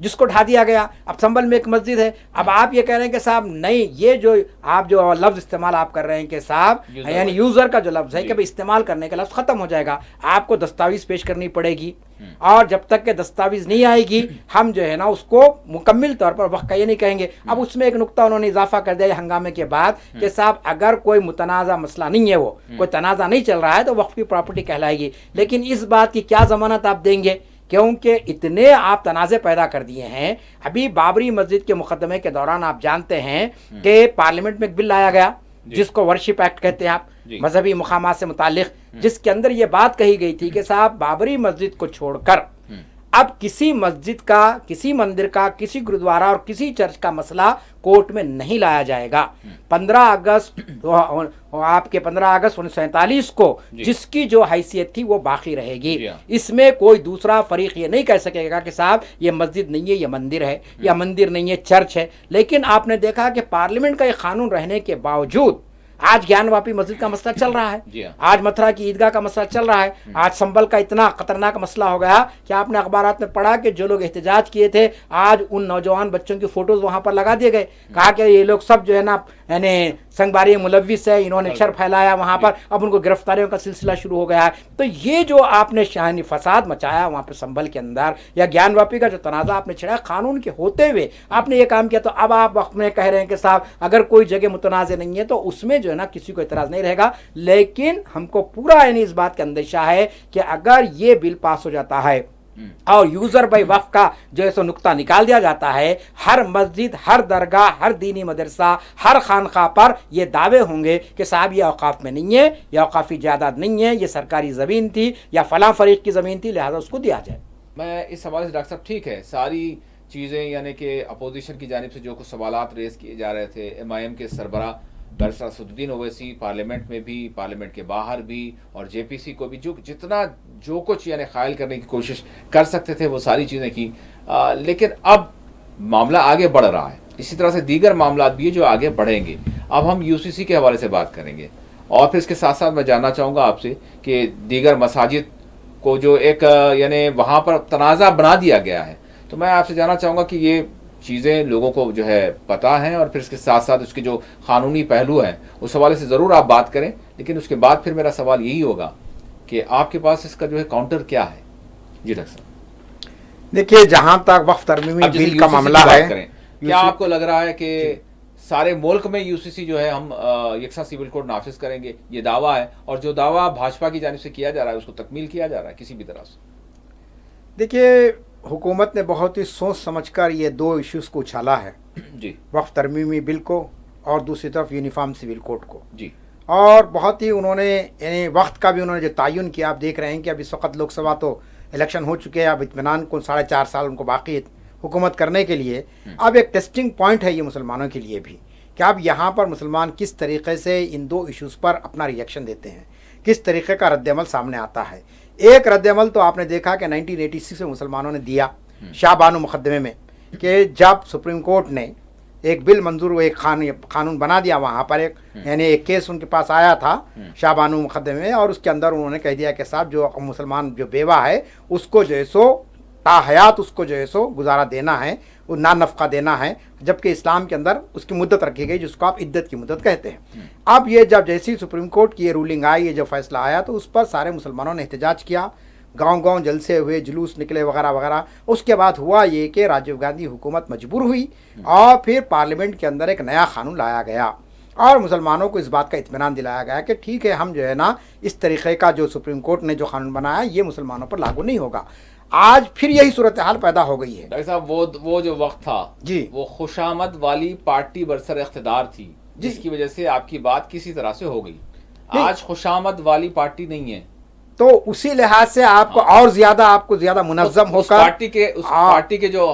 جس کو ڈھا دیا گیا، اب سنبل میں ایک مسجد ہے. اب آپ یہ کہہ رہے ہیں کہ صاحب نہیں، یہ جو آپ جو لفظ استعمال آپ کر رہے ہیں کہ صاحب یعنی یوزر کا جو لفظ ہے کہ بھائی استعمال کرنے کا لفظ ختم ہو جائے گا، آپ کو دستاویز پیش کرنی پڑے گی، اور جب تک کہ دستاویز نہیں آئے گی ہم جو ہے نا اس کو مکمل طور پر وقت کا یہ نہیں کہیں گے. اب اس میں ایک نقطہ انہوں نے اضافہ کر دیا ہنگامے کے بعد کہ صاحب اگر کوئی متنازع مسئلہ نہیں ہے، وہ کوئی تنازع نہیں چل رہا ہے تو وقف کی پراپرٹی کہلائے گی. لیکن اس بات کی کیا ضمانت آپ دیں گے، کیونکہ اتنے آپ تنازع پیدا کر دیے ہیں. ابھی بابری مسجد کے مقدمے کے دوران آپ جانتے ہیں کہ پارلیمنٹ میں ایک بل لایا گیا جس کو ورشپ ایکٹ کہتے ہیں آپ، مذہبی مقامات سے متعلق، جس کے اندر یہ بات کہی گئی تھی کہ صاحب بابری مسجد کو چھوڑ کر اب کسی مسجد کا، کسی مندر کا، کسی گرودوارہ اور کسی چرچ کا مسئلہ کورٹ میں نہیں لایا جائے گا. 15 اگست آپ کے 15 اگست 1947 کو جس کی جو حیثیت تھی وہ باقی رہے گی. اس میں کوئی دوسرا فریق یہ نہیں کہہ سکے گا کہ صاحب یہ مسجد نہیں ہے یہ مندر ہے، یا مندر نہیں ہے چرچ ہے. لیکن آپ نے دیکھا کہ پارلیمنٹ کا یہ قانون رہنے کے باوجود آج گیان واپی مسجد کا مسئلہ چل رہا ہے، آج متھرا کی عیدگاہ کا مسئلہ چل رہا ہے، آج سنبل کا اتنا خطرناک مسئلہ ہو گیا کہ آپ نے اخبارات میں پڑھا کہ جو لوگ احتجاج کیے تھے آج ان نوجوان بچوں کی فوٹوز وہاں پر لگا دیے گئے، کہا کہ یہ لوگ سب جو ہے نا یعنی سنگباری ملوث ہے، انہوں نے شر پھیلایا وہاں پر، اب ان کو گرفتاریوں کا سلسلہ شروع ہو گیا ہے. تو یہ جو آپ نے شاہی فساد مچایا وہاں پہ سنبل کے اندر، یا گیان واپی کا جو تنازع آپ نے چھڑایا قانون کے ہوتے ہوئے آپ نے یہ کام کیا، تو اب آپ وقت میں کہہ رہے ہیں کہ صاحب اگر کوئی جگہ متنازع نہیں ہے تو اس میں جو ہے نا کسی کو اعتراض نہیں رہے گا. لیکن ہم کو پورا یعنی اس بات کا اندیشہ ہے کہ اگر یہ بل پاس ہو جاتا ہے اور یوزر بائی وقف کا جو ہے سو نقطہ نکال دیا جاتا ہے، ہر مسجد، ہر درگاہ، ہر دینی مدرسہ، ہر خانقاہ پر یہ دعوے ہوں گے کہ صاحب یہ اوقاف میں نہیں ہے، یہ اوقافی جائیداد نہیں ہے، یہ سرکاری زمین تھی یا فلاں فریق کی زمین تھی، لہذا اس کو دیا جائے. میں اس حوالے سے ڈاکٹر صاحب ٹھیک ہے، ساری چیزیں یعنی کہ اپوزیشن کی جانب سے جو کچھ سوالات ریز کیے جا رہے تھے، MIM کے سربراہ بیرسٹر اسدالدین اویسی پارلیمنٹ میں بھی، پارلیمنٹ کے باہر بھی، اور JPC کو بھی جتنا جو کچھ یعنی قائل کرنے کی کوشش کر سکتے تھے وہ ساری چیزیں کی. لیکن اب معاملہ آگے بڑھ رہا ہے، اسی طرح سے دیگر معاملات بھی جو آگے بڑھیں گے. اب ہم UCC کے حوالے سے بات کریں گے، اور پھر اس کے ساتھ ساتھ میں جاننا چاہوں گا آپ سے کہ دیگر مساجد کو جو ایک یعنی وہاں پر تنازع بنا دیا گیا ہے، تو میں آپ سے جاننا چاہوں گا کہ یہ چیزیں لوگوں کو جو ہے پتہ ہیں، اور پھر اس کے ساتھ ساتھ اس کے جو قانونی پہلو ہیں اس حوالے سے ضرور آپ بات کریں. لیکن اس کے بعد پھر میرا سوال یہی ہوگا کہ آپ کے پاس اس کا جو ہے کاؤنٹر کیا ہے. جی ڈاکٹر صاحب دیکھیے، جہاں تک وقف ترمیمی بل کا معاملہ ہے، کیا آپ کو لگ رہا ہے کہ سارے ملک میں UCC جو ہے ہم یکساں سول کوڈ نافذ کریں گے؟ یہ دعویٰ ہے، اور جو دعویٰ بھاجپا کی جانب سے کیا جا رہا ہے اس کو تکمیل کیا جا رہا ہے کسی بھی طرح سے؟ دیکھیے، حکومت نے بہت ہی سوچ سمجھ کر یہ دو ایشوز کو اچھالا ہے، جی، وقف ترمیمی بل کو اور دوسری طرف یونیفارم سول کوڈ کو. جی، اور بہت ہی انہوں نے یعنی وقت کا بھی انہوں نے جو تعین کیا. آپ دیکھ رہے ہیں کہ اب اس وقت لوک سبھا تو الیکشن ہو چکے ہیں، اب اطمینان کو 4.5 سال ان کو باقی ہے حکومت کرنے کے لیے. اب ایک ٹیسٹنگ پوائنٹ ہے یہ مسلمانوں کے لیے بھی کہ اب یہاں پر مسلمان کس طریقے سے ان دو ایشوز پر اپنا ریئیکشن دیتے ہیں، کس طریقے کا رد عمل سامنے آتا ہے. ایک رد عمل تو آپ نے دیکھا کہ 1986 میں مسلمانوں نے دیا شاہ بانو مقدمے میں، کہ جب سپریم کورٹ نے ایک بل منظور، ایک قانون بنا دیا وہاں پر، ایک یعنی ایک کیس ان کے پاس آیا تھا شاہ بانو مقدمے میں، اور اس کے اندر انہوں نے کہہ دیا کہ صاحب جو مسلمان جو بیوہ ہے اس کو جو ہے سو تا حیات اس کو جو ہے سو گزارا دینا ہے، وہ نان نفقہ دینا ہے، جبکہ اسلام کے اندر اس کی مدت رکھی گئی جس کو آپ عدت کی مدت کہتے ہیں. اب یہ جب جیسی سپریم کورٹ کی یہ رولنگ آئی، یہ جو فیصلہ آیا، تو اس پر سارے مسلمانوں نے احتجاج کیا، گاؤں گاؤں جلسے ہوئے، جلوس نکلے وغیرہ وغیرہ. اس کے بعد ہوا یہ کہ راجیو گاندھی حکومت مجبور ہوئی اور پھر پارلیمنٹ کے اندر ایک نیا قانون لایا گیا، اور مسلمانوں کو اس بات کا اطمینان دلایا گیا کہ ٹھیک ہے، ہم جو ہے نا اس طریقے کا جو سپریم کورٹ نے جو قانون بنایا یہ مسلمانوں پر لاگو نہیں ہوگا. آج پھر یہی صورتحال پیدا ہو گئی ہے. ڈاکٹر صاحب وہ جو وقت تھا جی، وہ خوشامد والی پارٹی برسر اقتدار تھی، جس کی وجہ سے آپ کی بات کسی طرح سے ہو گئی. آج خوشامد والی پارٹی نہیں ہے. तो उसी लिहाज से आपको और ज्यादा मुनज़्ज़म उस होकर पार्टी के जो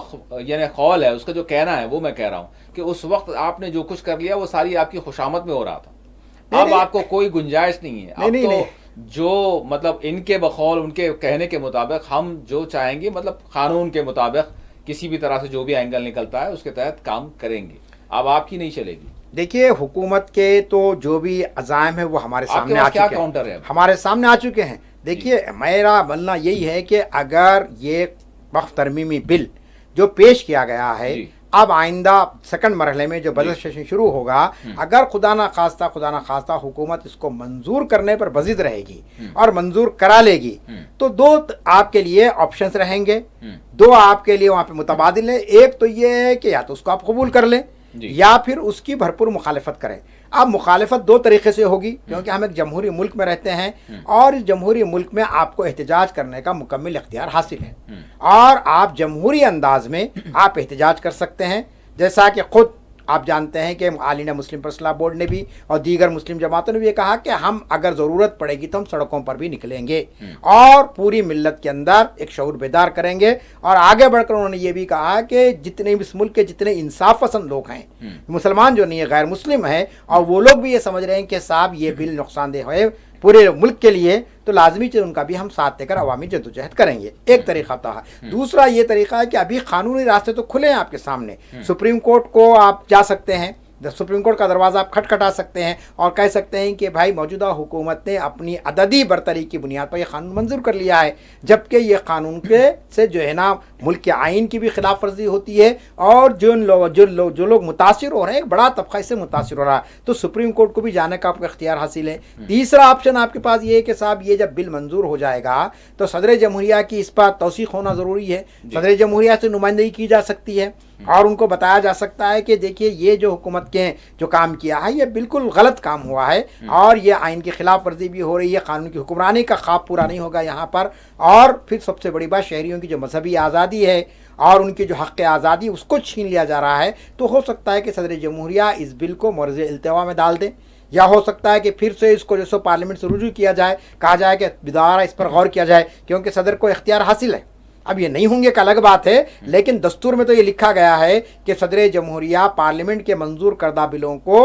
यानी कौल है, उसका जो कहना है, वो मैं कह रहा हूँ कि उस वक्त आपने जो कुछ कर लिया वो सारी आपकी खुशामद में हो रहा था। अब आपको कोई गुंजाइश नहीं है। अब तो जो मतलब इनके बकौल, उनके कहने के मुताबिक हम जो चाहेंगे, मतलब कानून के मुताबिक किसी भी तरह से जो भी एंगल निकलता है उसके तहत काम करेंगे। अब आपकी नहीं चलेगी। देखिए, हुकूमत के तो जो भी अज़ाइम है वो हमारे सामने आ चुके हैं, हमारे सामने आ चुके हैं। देखिए, मेरा बोलना यही है कि अगर ये वक्फ तरमीमी बिल जो पेश किया गया है, अब आइंदा सेकंड मरहले में जो बजट सेशन शुरू होगा, अगर खुदा ना खास्ता हुकूमत इसको मंजूर करने पर बजिद रहेगी और मंजूर करा लेगी, तो दो आपके लिए ऑप्शंस रहेंगे, दो आपके लिए वहाँ पे मुतबादिल है। एक तो ये है कि या तो उसको आप कबूल कर लें या फिर उसकी भरपूर मुखालफत करें। अब मुखालफत दो तरीके से होगी, क्योंकि हम एक जमहूरी मुल्क में रहते हैं और इस जमहूरी मुल्क में आपको एहतजाज करने का मुकम्मल इख्तियार हासिल है और आप जमहूरी अंदाज में आप एहतजाज कर सकते हैं। जैसा कि खुद आप जानते हैं कि आलीना मुस्लिम फैसला बोर्ड ने भी और दीगर मुस्लिम जमातों ने भी कहा कि हम अगर ज़रूरत पड़ेगी तो हम सड़कों पर भी निकलेंगे और पूरी मिल्लत के अंदर एक शऊर बेदार करेंगे। और आगे बढ़कर उन्होंने ये भी कहा कि जितने भी इस मुल्क के जितने इंसाफ पसंद लोग हैं, मुसलमान जो नहीं है, गैर मुस्लिम है, और वो लोग भी ये समझ रहे हैं कि साहब ये बिल नुकसानदेह है पूरे मुल्क के लिए, तो लाजमी चीज़ उनका भी हम साथ देकर अवामी जद्दोजहद करेंगे। एक तरीका था। दूसरा ये तरीका है कि अभी कानूनी रास्ते तो खुले हैं आपके सामने। सुप्रीम कोर्ट को आप जा सकते हैं, सुप्रीम कोर्ट का दरवाज़ा आप खटखटा सकते हैं और कह सकते हैं कि भाई मौजूदा हुकूमत ने अपनी अददी बरतरी की बुनियाद पर यह कानून मंजूर कर लिया है, जबकि ये कानून के से जो है ना मुल्क के आइन की भी खिलाफ वर्जी होती है और जो लोग मुतासिर हो रहे हैं, एक बड़ा तबका इससे मुतासिर हो रहा है, तो सुप्रीम कोर्ट को भी जाने का आपको इख्तियार हासिल है। तीसरा ऑप्शन आपके पास ये है कि साहब ये जब बिल मंजूर हो जाएगा तो सदर जमहूरिया की इस पर तौसीक होना ज़रूरी है। सदर जमहूरिया से नुमाइंदगी की जा सकती है और उनको बताया जा सकता है कि देखिए ये जो हुकूमत के जो काम किया है ये बिल्कुल गलत काम हुआ है और ये आइन की खिलाफ वर्जी भी हो रही है, कानून की हुक्मरानी का ख्वाब पूरा नहीं होगा यहाँ पर। और फिर सबसे बड़ी बात, शहरियों की जो मजहबी आज़ादी है और उनकी जो हक़ आज़ादी उसको छीन लिया जा रहा है, तो हो सकता है कि सदर जमहूरिया इस बिल को मौरज़ इल्तिवा में डाल दें, या हो सकता है कि फिर से इसको जैसे पार्लियामेंट से रुजू किया जाए, कहा जाए कि दोबारा इस पर गौर किया जाए, क्योंकि सदर को इख्तियार हासिल है। अब ये नहीं होंगे एक अलग बात है, लेकिन दस्तूर में तो ये लिखा गया है कि सदर जमहूरिया पार्लियामेंट के मंजूर करदा बिलों को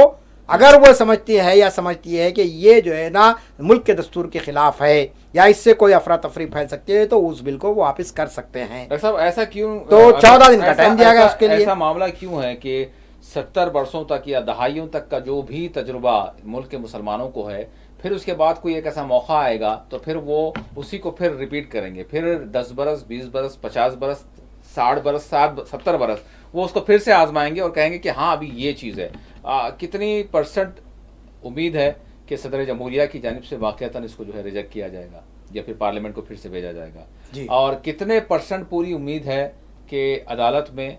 अगर वो समझती है या समझती है कि ये जो है ना मुल्क के दस्तूर के खिलाफ है या इससे कोई अफरा तफरी फैल सकती है, तो उस बिल को वो वापस कर सकते हैं। डॉक्टर साहब, ऐसा क्यों? तो 14 दिन का टाइम दिया गया उसके लिए। ऐसा मामला क्यों है कि 70 वर्षों तक या दहाइयों तक का जो भी तजुर्बा मुल्क के मुसलमानों को है, फिर उसके बाद कोई एक ऐसा मौका आएगा तो फिर वो उसी को फिर रिपीट करेंगे, फिर 10 बरस, 20 बरस, 50 बरस, 60 बरस, 70 बरस वो उसको फिर से आजमाएंगे और कहेंगे कि हाँ अभी ये चीज़ है। कितनी परसेंट उम्मीद है कि सदर जमहूरिया की जानिब से वाक़तन इसको जो है रिजेक्ट किया जाएगा या फिर पार्लियामेंट को फिर से भेजा जाएगा जी। और कितने परसेंट पूरी उम्मीद है कि अदालत में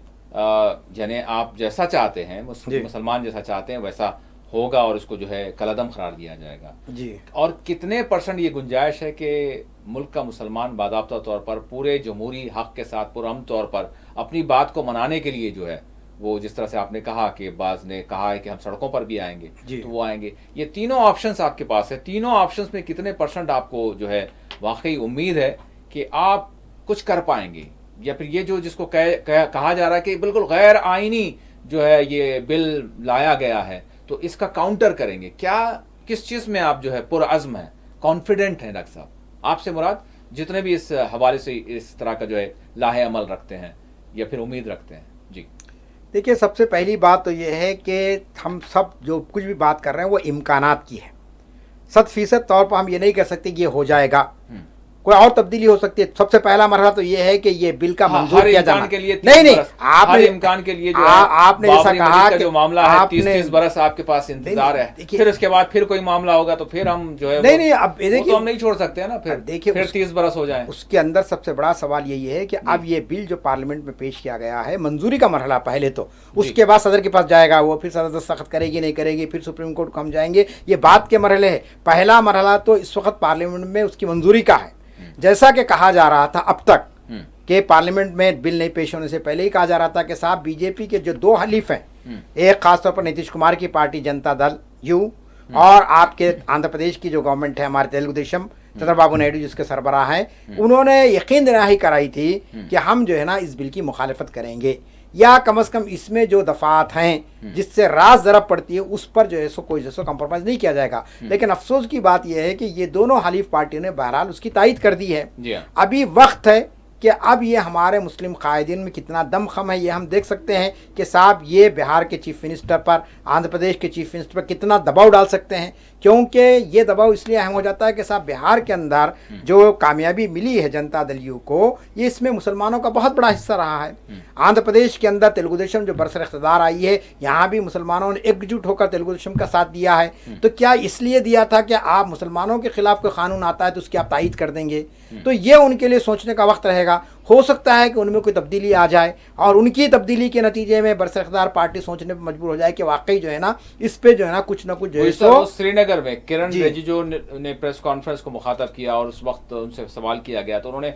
यानी आप जैसा चाहते हैं, मुसलमान जैसा चाहते हैं वैसा होगा और इसको जो है कलअदम करार दिया जाएगा जी। और कितने परसेंट ये गुंजाइश है कि मुल्क का मुसलमान बाज़ाब्ता तौर पर पूरे जमहूरी हक़ के साथ पुरअमन तौर पर अपनी बात को मनाने के लिए जो है वो, जिस तरह से आपने कहा कि बाज़ ने कहा है कि हम सड़कों पर भी आएंगे, तो वो आएंगे। ये तीनों ऑप्शंस आपके पास है, तीनों ऑप्शंस में कितने परसेंट आपको जो है वाकई उम्मीद है कि आप कुछ कर पाएंगे, या फिर ये जो जिसको कहा जा रहा है कि बिल्कुल गैर आइनी जो है ये बिल लाया गया है तो इसका काउंटर करेंगे, क्या किस चीज़ में आप जो है पुरअज़्म है, कॉन्फिडेंट हैं? डॉक्टर साहब, आपसे मुराद जितने भी इस हवाले से इस तरह का जो है लाहे अमल रखते हैं या फिर उम्मीद रखते हैं। जी देखिए, सबसे पहली बात तो ये है कि हम सब जो कुछ भी बात कर रहे हैं वो इम्कानात की है। 100% तौर पर हम ये नहीं कह सकते कि ये हो जाएगा, कोई और तब्दीली हो सकती है। सबसे पहला मरहला तो ये है कि ये बिल का मंजूर किया जाना के लिए नहीं आपने इम्कान के लिए जो आपने जैसा कहा कि जो मामला है 30 बरस आपके पास इंतजार है, फिर उसके बाद फिर कोई मामला होगा तो फिर हम जो है नहीं अब देखिए तो हम नहीं छोड़ सकते हैं ना, फिर देखिए फिर 30 बरस हो जाए। उसके अंदर सबसे बड़ा सवाल यही है कि अब ये बिल जो पार्लियामेंट में पेश किया गया है, मंजूरी का मरहला पहले तो, उसके बाद सदर के पास जाएगा, वो फिर सदर दस्तखत करेगी नहीं करेगी, फिर सुप्रीम कोर्ट को हम जाएंगे, ये बात के मरहले है। पहला मरहला तो इस वक्त पार्लियामेंट में उसकी मंजूरी का है। जैसा कि कहा जा रहा था अब तक कि पार्लियामेंट में बिल नहीं पेश होने से पहले ही कहा जा रहा था कि साहब बीजेपी के जो दो हलीफ हैं, एक खासतौर पर नीतीश कुमार की पार्टी जनता दल यू اور آپ کے آندھر پردیش کی جو گورنمنٹ ہے ہمارے تیلگو دیشم چندر بابو نائیڈو جس کے سربراہ ہیں، انہوں نے یقین دہانی کرائی تھی کہ ہم جو ہے نا اس بل کی مخالفت کریں گے، یا کم از کم اس میں جو دفعات ہیں جس سے راز ضرب پڑتی ہے اس پر جو ہے سو کوئی جیسا کمپرومائز نہیں کیا جائے گا۔ لیکن افسوس کی بات یہ ہے کہ یہ دونوں حلیف پارٹیوں نے بہرحال اس کی تائید کر دی ہے۔ ابھی وقت ہے کہ اب یہ ہمارے مسلم قائدین میں کتنا دم خم ہے یہ ہم دیکھ سکتے ہیں کہ صاحب یہ بہار کے چیف منسٹر پر، آندھر پردیش کے چیف منسٹر پر کتنا دباؤ ڈال سکتے ہیں، کیونکہ یہ دباؤ اس لیے اہم ہو جاتا ہے کہ صاحب بہار کے اندر جو کامیابی ملی ہے جنتا دل یو کو، یہ اس میں مسلمانوں کا بہت بڑا حصہ رہا ہے۔ آندھر پردیش کے اندر تیلگو دیشم جو برسر اقتدار آئی ہے، یہاں بھی مسلمانوں نے ایک جٹ ہو کر تیلگو دیشم کا ساتھ دیا ہے۔ تو کیا اس لیے دیا تھا کہ آپ مسلمانوں کے خلاف کوئی قانون آتا ہے تو اس کی آپ تائید کر دیں گے؟ تو یہ ان کے لیے سوچنے کا وقت رہے گا۔ ہو سکتا ہے کہ ان میں کوئی تبدیلی آ جائے اور ان کی تبدیلی کے نتیجے میں برسر اقتدار پارٹی سوچنے پہ مجبور ہو جائے کہ واقعی جو ہے نا اس پہ جو ہے نا کچھ نہ کچھ جو ہے سو سری نگر میں کرن رجیجو نے پریس کانفرنس کو مخاطب کیا اور اس وقت ان سے سوال کیا گیا تو انہوں نے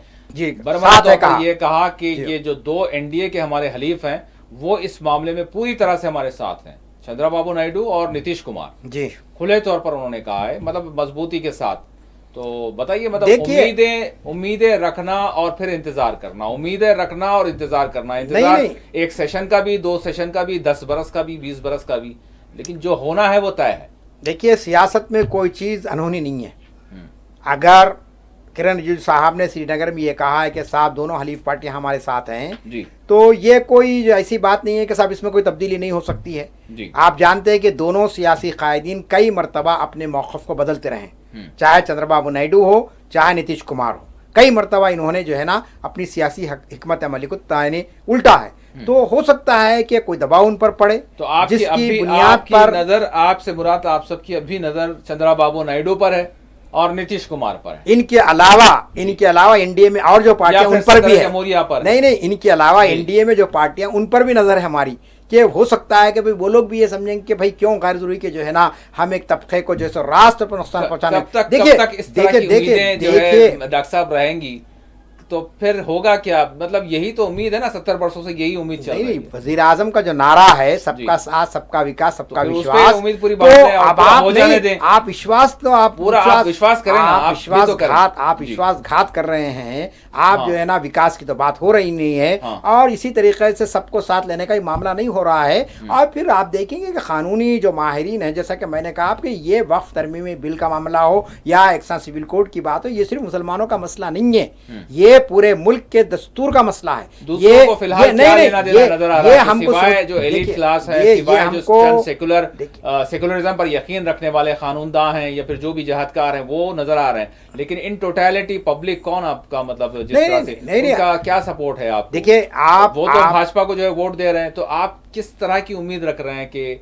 برملا طور پر یہ کہا کہ یہ جو دو این ڈی اے کے ہمارے حلیف ہیں وہ اس معاملے میں پوری طرح سے ہمارے ساتھ ہیں، چندرا بابو نائیڈو اور نتیش کمار، کھلے طور پر انہوں نے کہا ہے، مطلب مضبوطی کے ساتھ۔ تو بتائیے مطلب امیدیں رکھنا اور پھر انتظار کرنا، امیدیں رکھنا اور انتظار کرنا، انتظار ایک سیشن کا بھی، 2 سیشن کا بھی، 10 برس کا بھی، 20 برس کا بھی، لیکن جو ہونا ہے وہ طے ہے۔ دیکھیے سیاست میں کوئی چیز انہونی نہیں ہے۔ اگر کرن رجیجو صاحب نے سری نگر میں یہ کہا ہے کہ صاحب دونوں حلیف پارٹیاں ہمارے ساتھ ہیں، تو یہ کوئی ایسی بات نہیں ہے کہ صاحب اس میں کوئی تبدیلی نہیں ہو سکتی ہے۔ آپ جانتے ہیں کہ دونوں سیاسی قائدین کئی مرتبہ اپنے موقف کو بدلتے رہے، چاہے چندر بابو نائیڈو ہو چاہے نتیش کمار ہو، کئی مرتبہ انہوں نے جو ہے نا اپنی سیاسی حکمت عملی کو الٹا ہے۔ تو ہو سکتا ہے کہ کوئی دباؤ ان پر پڑے تو آپ جس کی بنیاد آپ کی پر نظر، آپ سے مراد آپ سب کی ابھی نظر چندرا بابو نائیڈو پر ہے اور نتیش کمار پر ہے۔ ان کے علاوہ این ڈی اے میں اور جو پارٹیاں ان پر بھی ہے، نہیں ان کے علاوہ این ڈی اے میں جو پارٹیاں ان پر بھی نظر ہے ہماری، کہ ہو سکتا ہے کہ وہ لوگ بھی یہ سمجھیں کہ بھائی کیوں غیر ضروری کہ جو ہے نا ہم ایک طبقے کو جو ہے راست پر نقصان پہنچانا۔ دیکھیے ڈاکٹر صاحب رہیں گی تو پھر ہوگا کیا؟ مطلب یہی تو امید ہے نا، 70 برسوں سے یہی امید چل رہی ہے۔ وزیر اعظم کا جو نعرہ ہے سب کا ساتھ، سب کا وکاس، سب کا وشواس، امید پوری بات ہے، اب آپ وشواس تو آپ پورا وشواس کریں نا، آپ وشواس گھات کر رہے ہیں، آپ جو ہے نا وکاس کی تو بات ہو رہی نہیں ہے، اور اسی طریقے سے سب کو ساتھ لینے کا معاملہ نہیں ہو رہا ہے۔ اور پھر آپ دیکھیں گے کہ قانونی جو ماہرین ہیں، جیسا کہ میں نے کہا کہ یہ وقف ترمیمی بل کا معاملہ ہو یا ایکسٹرا سول کوڈ کی بات ہو، یہ صرف مسلمانوں کا مسئلہ نہیں ہے، یہ پورے ملک کے دستور کا مسئلہ ہے۔ دوسروں کو فی الحال کیا لینا دینا نظر آ رہا ہے، سوائے جو ایلیٹ کلاس ہے، سوائے جو سیکولرزم پر یقین رکھنے والے قانون داں ہیں یا پھر جو بھی جہادکار ہیں وہ نظر آ رہے ہیں، لیکن ان ٹوٹیلٹی پبلک کون آپ کا مطلب جس طرح سے ان کا کیا سپورٹ ہے آپ؟ دیکھیے وہ تو بھاجپا کو جو ہے ووٹ دے رہے ہیں، تو آپ کس طرح کی امید رکھ رہے ہیں کہ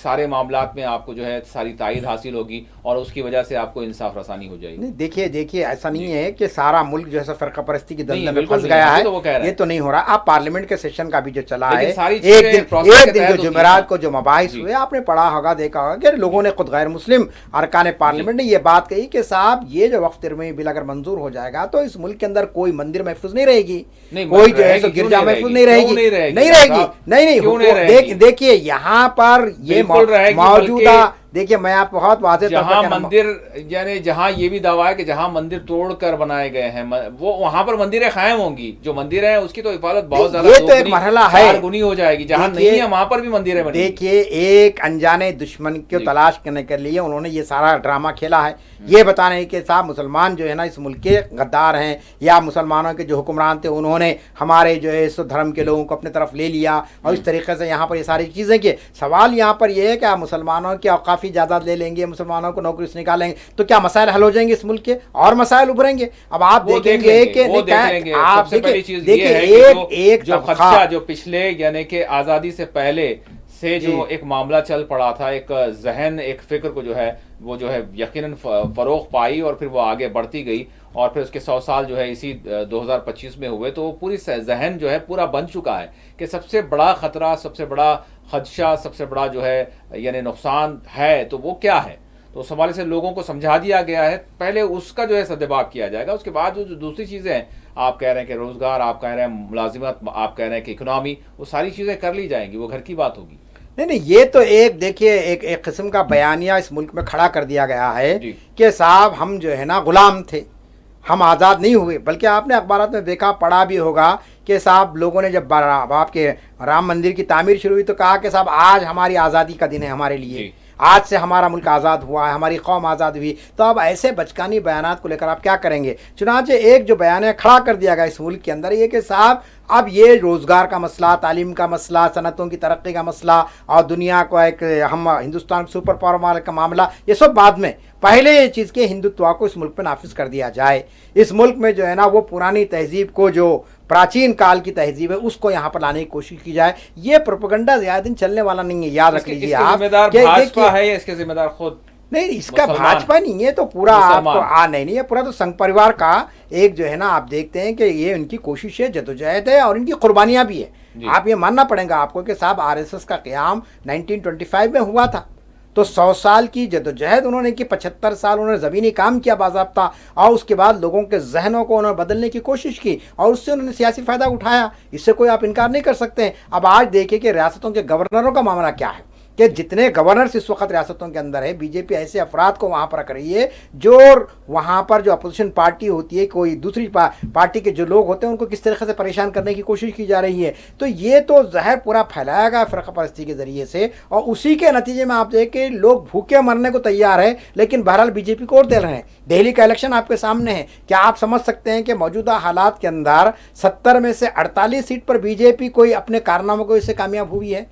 سارے معاملات میں آپ کو جو ہے ساری تائید حاصل ہوگی اور اس کی وجہ سے آپ کو انصاف رسانی ہو جائے گی؟ دیکھیے ایسا نہیں ہے کہ سارا ملک جو ہے فرقہ پرستی کی دلدل میں پھنس گیا ہے، یہ تو نہیں ہو رہا۔ آپ پارلیمنٹ کے سیشن کا بھی جو چلا ہے، ایک دن جو جمعرات کو جو مباحث ہوئے، آپ نے پڑھا ہوگا، دیکھا ہوگا کہ لوگوں نے، خود غیر مسلم ارکان پارلیمنٹ نے یہ بات کہی کہ صاحب یہ جو وقف ترمیمی بل اگر منظور ہو جائے گا تو اس ملک کے اندر کوئی مندر محفوظ نہیں رہے گی، کوئی جو ہے گرجا محفوظ نہیں رہے گی، نہیں۔ دیکھیے یہاں پر یہ موجودہ، دیکھیے میں آپ کو بہت واضح جہاں مندر، یعنی جہاں یہ بھی دعویٰ ہے کہ جہاں مندر توڑ کر بنائے گئے ہیں وہ وہاں پر مندریں قائم ہوں گی، جو مندر ہیں اس کی تو حفاظت بہت زیادہ یہ تو ایک مرحلہ ہے، گنی ہو جائے گی، جہاں نہیں ہے وہاں پر بھی مندریں بنیں گی۔ دیکھیے ایک انجانے دشمن کو تلاش کرنے کے لیے انہوں نے یہ سارا ڈرامہ کھیلا ہے، یہ بتانے کہ صاحب مسلمان جو ہے نا اس ملک کے غدار ہیں، یا مسلمانوں کے جو حکمران تھے انہوں نے ہمارے جو ہے اس دھرم کے لوگوں کو اپنے طرف لے لیا، اور اس طریقے سے یہاں پر یہ ساری چیزیں کی۔ سوال یہاں پر یہ ہے کہ آپ مسلمانوں کی اوقافی جائیداد لے لیں گے، مسلمانوں کو نوکری سے نکالیں گے تو کیا مسائل حل ہو جائیں گے؟ اس ملک کے اور مسائل ابھریں گے۔ اب آپ دیکھیں گے کہ آپ دیکھیں ایک جو خدشہ جو پچھلے یعنی کہ آزادی سے پہلے سے جو ایک معاملہ چل پڑا تھا، ایک ذہن، ایک فکر کو جو ہے وہ جو ہے یقیناً فروغ پائی اور پھر وہ آگے بڑھتی گئی، اور پھر اس کے 100 سال جو ہے اسی 2025 میں ہوئے، تو پوری ذہن جو ہے پورا بن چکا ہے کہ سب سے بڑا خطرہ، سب سے بڑا خدشہ، سب سے بڑا جو ہے یعنی نقصان ہے تو وہ کیا ہے۔ تو اس حوالے سے لوگوں کو سمجھا دیا گیا ہے، پہلے اس کا جو ہے سدباب کیا جائے گا، اس کے بعد جو دوسری چیزیں ہیں، آپ کہہ رہے ہیں کہ روزگار، آپ کہہ رہے ہیں ملازمت، آپ کہہ رہے ہیں کہ اکنامی، وہ ساری چیزیں کر لی جائیں گی، وہ گھر کی بات ہوگی۔ नहीं, ये तो एक देखिए एक किस्म का बयानिया इस मुल्क में खड़ा कर दिया गया है जी। कि साहब हम जो है ना गुलाम थे, हम आज़ाद नहीं हुए। बल्कि आपने अखबारात में देखा पढ़ा भी होगा कि साहब लोगों ने जब आपके राम मंदिर की तामीर शुरू हुई तो कहा कि साहब आज हमारी आज़ादी का दिन है हमारे लिए, जी। आज से हमारा मुल्क आज़ाद हुआ है, हमारी कौम आज़ाद हुई। तो अब ऐसे बचकानी बयानात को लेकर आप क्या करेंगे? चुनांचे एक जो बयान है खड़ा कर दिया गया इस मुल्क के अंदर ये कि साहब अब ये रोज़गार का मसला, तालीम का मसला, सनतों की तरक्की का मसला और दुनिया को एक हम हिंदुस्तान सुपर पावर का मामला, ये सब बाद में, पहले ये चीज़ के हिंदुत्व को इस मुल्क पर नाफिज कर दिया जाए। इस मुल्क में जो है ना वो पुरानी तहजीब को, जो प्राचीन काल की तहजीब है, उसको यहाँ पर लाने की कोशिश की जाए। ये प्रोपेगेंडा ज़्यादा दिन चलने वाला नहीं है, याद रख लीजिए आप। जिम्मेदार भाजपा है या इसके जिम्मेदार खुद? नहीं, इसका भाजपा नहीं है तो पूरा आपको नहीं है, पूरा तो संघ परिवार का एक जो है ना, आप देखते हैं कि ये उनकी कोशिश है, जदोजहद है और इनकी कुर्बानियां भी है। आप ये मानना पड़ेगा आपको कि साहब आरएसएस का क़याम 1925 में हुआ था, तो 100 साल की जदोजहद उन्होंने की, 75 साल उन्होंने ज़मीनी काम किया बाज़ाब्ता, और उसके बाद लोगों के जहनों को उन्होंने बदलने की कोशिश की और उससे उन्होंने सियासी फ़ायदा उठाया। इससे कोई आप इनकार नहीं कर सकते हैं। अब आज देखिए कि रियासतों के गवर्नरों का मामला क्या है कि जितने गवर्नर्स इस वक्त रियासतों के अंदर है, बीजेपी ऐसे अफराद को वहाँ पर रख रही है जो वहाँ पर जो अपोजिशन पार्टी होती है, कोई दूसरी पार्टी के जो लोग होते हैं, उनको किस तरीके से परेशान करने की कोशिश की जा रही है। तो ये तो जहर पूरा फैलाया गया फ़िरका परस्ती के ज़रिए से, और उसी के नतीजे में आप देखें लोग भूखे मरने को तैयार है, लेकिन बहरहाल बीजेपी को वोट दे रहे हैं। दिल्ली का इलेक्शन आपके सामने है, क्या आप समझ सकते हैं कि मौजूदा हालात के अंदर 70 में से 48 सीट पर बीजेपी कोई अपने कारनामों को इससे कामयाब हुई है?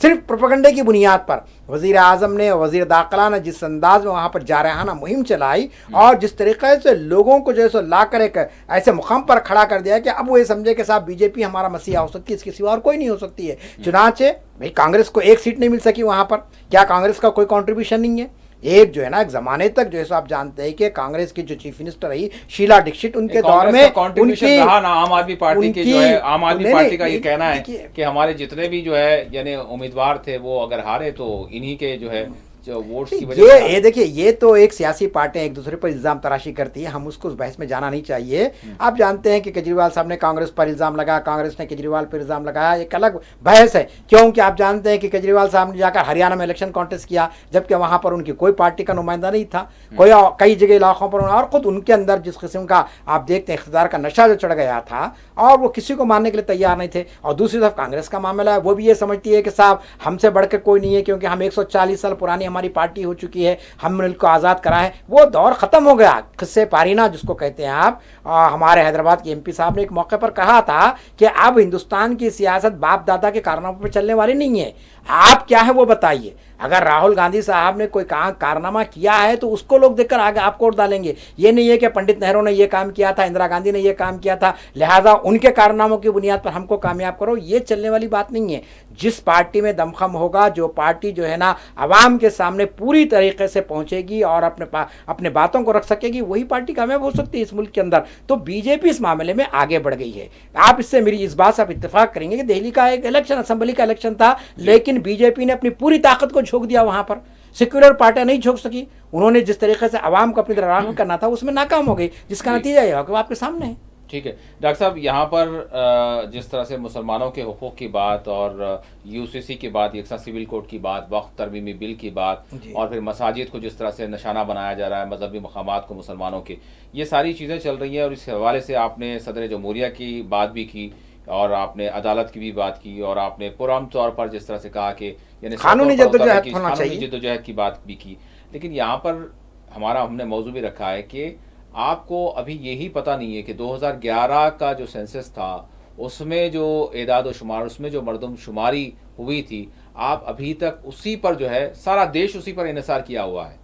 सिर्फ प्रोपेगेंडे की बुनियाद पर वज़ीर आज़म ने, वज़ीर दाखिला ने जिस अंदाज में वहाँ पर जारहाना मुहिम चलाई और जिस तरीक़े से लोगों को जो है सो ला कर एक ऐसे मुकाम पर खड़ा कर दिया कि अब वो ये समझे कि साहब बीजेपी हमारा मसीहा हो सकती है, इसके सिवा और कोई नहीं हो सकती है। चुनाचे भाई कांग्रेस को एक सीट नहीं मिल सकी वहाँ पर, क्या कांग्रेस का कोई कॉन्ट्रीब्यूशन नहीं है? एक जो है ना एक ज़माने तक जो है सो आप जानते हैं कि कांग्रेस की जो चीफ मिनिस्टर रही शीला दीक्षित, उनके दौर में उनकी रहा ना आम आदमी पार्टी के जो है, आम आदमी पार्टी का ये कहना है कि हमारे जितने भी जो है यानी उम्मीदवार थे वो अगर हारे तो इन्हीं के जो है जो वोट्स की वजह से। ये देखिए ये तो एक सियासी पार्टियां एक दूसरे पर इल्ज़ाम तराशी करती है, हम उसको उस बहस में जाना नहीं चाहिए। आप जानते हैं कि केजरीवाल साहब ने कांग्रेस पर इल्ज़ाम लगाया, कांग्रेस ने केजरीवाल पर इल्ज़ाम लगाया, एक अलग बहस है। क्योंकि आप जानते हैं कि केजरीवाल साहब ने जाकर हरियाणा में इलेक्शन कॉन्टेस्ट किया, जबकि वहाँ पर उनकी कोई पार्टी का नुमाइंदा नहीं था, कोई कई जगह इलाकों पर, और ख़ुद उनके अंदर जिस किस्म का आप देखते हैं इख्तियार का नशा जो चढ़ गया था और वो किसी को मानने के लिए तैयार नहीं थे। और दूसरी तरफ कांग्रेस का मामला है, वो भी ये समझती है कि साहब हमसे बढ़कर कोई नहीं है, क्योंकि हम 140 साल पुरानी हमारी पार्टी हो चुकी है, हमने मुल्क को आज़ाद करा है। वो दौर ख़त्म हो गया। किस्से पारीना जिसको कहते हैं आप, हमारे हैदराबाद के एमपी साहब ने एक मौके पर कहा था कि अब हिंदुस्तान की सियासत बाप दादा के कारनामों पर चलने वाली नहीं है, आप क्या है वो बताइए। अगर राहुल गांधी साहब ने कोई कारनामा किया है तो उसको लोग देखकर आगे आप वोट डालेंगे। ये नहीं है कि पंडित नेहरू ने ये काम किया था, इंदिरा गांधी ने ये काम किया था, लिहाजा उनके कारनामों की बुनियाद पर हमको कामयाब करो, ये चलने वाली बात नहीं है। जिस पार्टी में दमखम होगा, जो पार्टी जो है ना आवाम के सामने पूरी तरीके से पहुंचेगी और अपने बातों को रख सकेगी, वही पार्टी कामयाब हो सकती है इस मुल्क के अंदर। तो बीजेपी इस मामले में आगे बढ़ गई है। आप इससे मेरी इस बात से आप इत्तेफाक करेंगे कि दिल्ली का एक इलेक्शन, असेंबली का इलेक्शन था, लेकिन बीजेपी ने अपनी पूरी ताकत को झोंक दिया वहां पर। सेक्युलर पार्टियां नहीं झोंक सकी, उन्होंने जिस तरीके से आवाम को अपनी तरफ रागब करना था उसमें नाकाम हो गई, जिसका नतीजा यह कि वो आपके सामने है। ठीक है डॉक्टर साहब, यहाँ पर जिस तरह से मुसलमानों के हुकूक की बात और यूसीसी की बात, यकसा सिविल कोड की बात, वक्फ तरमीमी बिल की बात, और फिर मसाजिद को जिस तरह से निशाना बनाया जा रहा है, मजहबी मकामात को मुसलमानों के, ये सारी चीज़ें चल रही हैं। और इस हवाले से आपने सदर जमहूरिया की बात भी की और आपने अदालत की भी बात की और आपने पुरअमन तौर पर जिस तरह से कहा कि यानी कानूनी जद्दोजहद की बात भी की। लेकिन यहाँ पर हमने मौजू भी रखा है कि आपको अभी यही पता नहीं है कि 2011 का जो सेंसस था उसमें जो एदाद व शुमार, उसमें जो मरदमशुमारी हुई थी, आप अभी तक उसी पर जो है, सारा देश उसी पर इन्हिसार किया हुआ है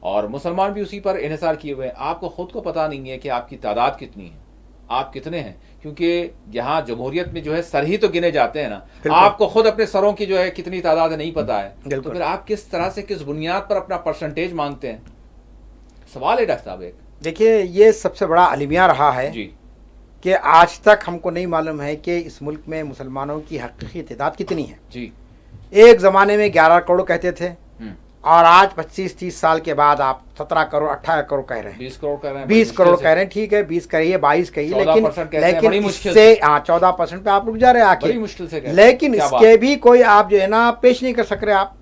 और मुसलमान भी उसी पर इन्हिसार किए हुए हैं। आपको खुद को पता नहीं है कि आपकी तादाद कितनी है, आप कितने हैं, क्योंकि यहाँ जमहूरियत में जो है सर ही तो गिने जाते हैं ना, आपको खुद अपने सरों की जो है कितनी तादाद है नहीं पता है, तो फिर आप किस तरह से, किस बुनियाद पर अपना परसेंटेज मांगते हैं? सवाल है डॉक्टर साहब। एक देखिए ये सबसे बड़ा अलमिया रहा है जी कि आज तक हमको नहीं मालूम है कि इस मुल्क में मुसलमानों की हकीकी तादाद कितनी है। जी एक ज़माने में 11 करोड़ कहते थे, और आज 25-30 साल के बाद आप 17 करोड़ 18 करोड़ कह रहे हैं, 20 करोड़ कह रहे हैं, 20 करोड़ कह रहे हैं, ठीक है 20 कहिए 22 कहिए, 14% कहते हैं, बड़ी मुश्किल इससे 14% पे आप रुक जा रहे हैं बड़ी आके, मुश्किल से कहते हैं। लेकिन क्या इसके भी कोई आप जो है ना पेश नहीं कर सक रहे आप,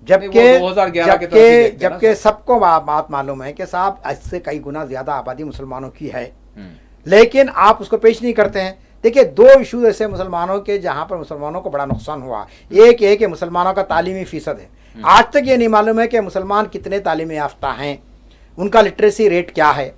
नहीं, वो 2011 की तरफ ही देखते हैं ना जबकि सबको बात मालूम है कि साहब इससे कई गुना ज्यादा आबादी मुसलमानों की है, हम्म, लेकिन आप उसको पेश नहीं करते हैं। देखिए दो इशूज ऐसे मुसलमानों के जहां पर मुसलमानों को बड़ा नुकसान हुआ, एक ये कि मुसलमानों का तालीमी फीसद है, आज तक ये नहीं मालूम है कि मुसलमान कितने तालीमी याफ्ता हैं, उनका लिटरेसी रेट क्या है,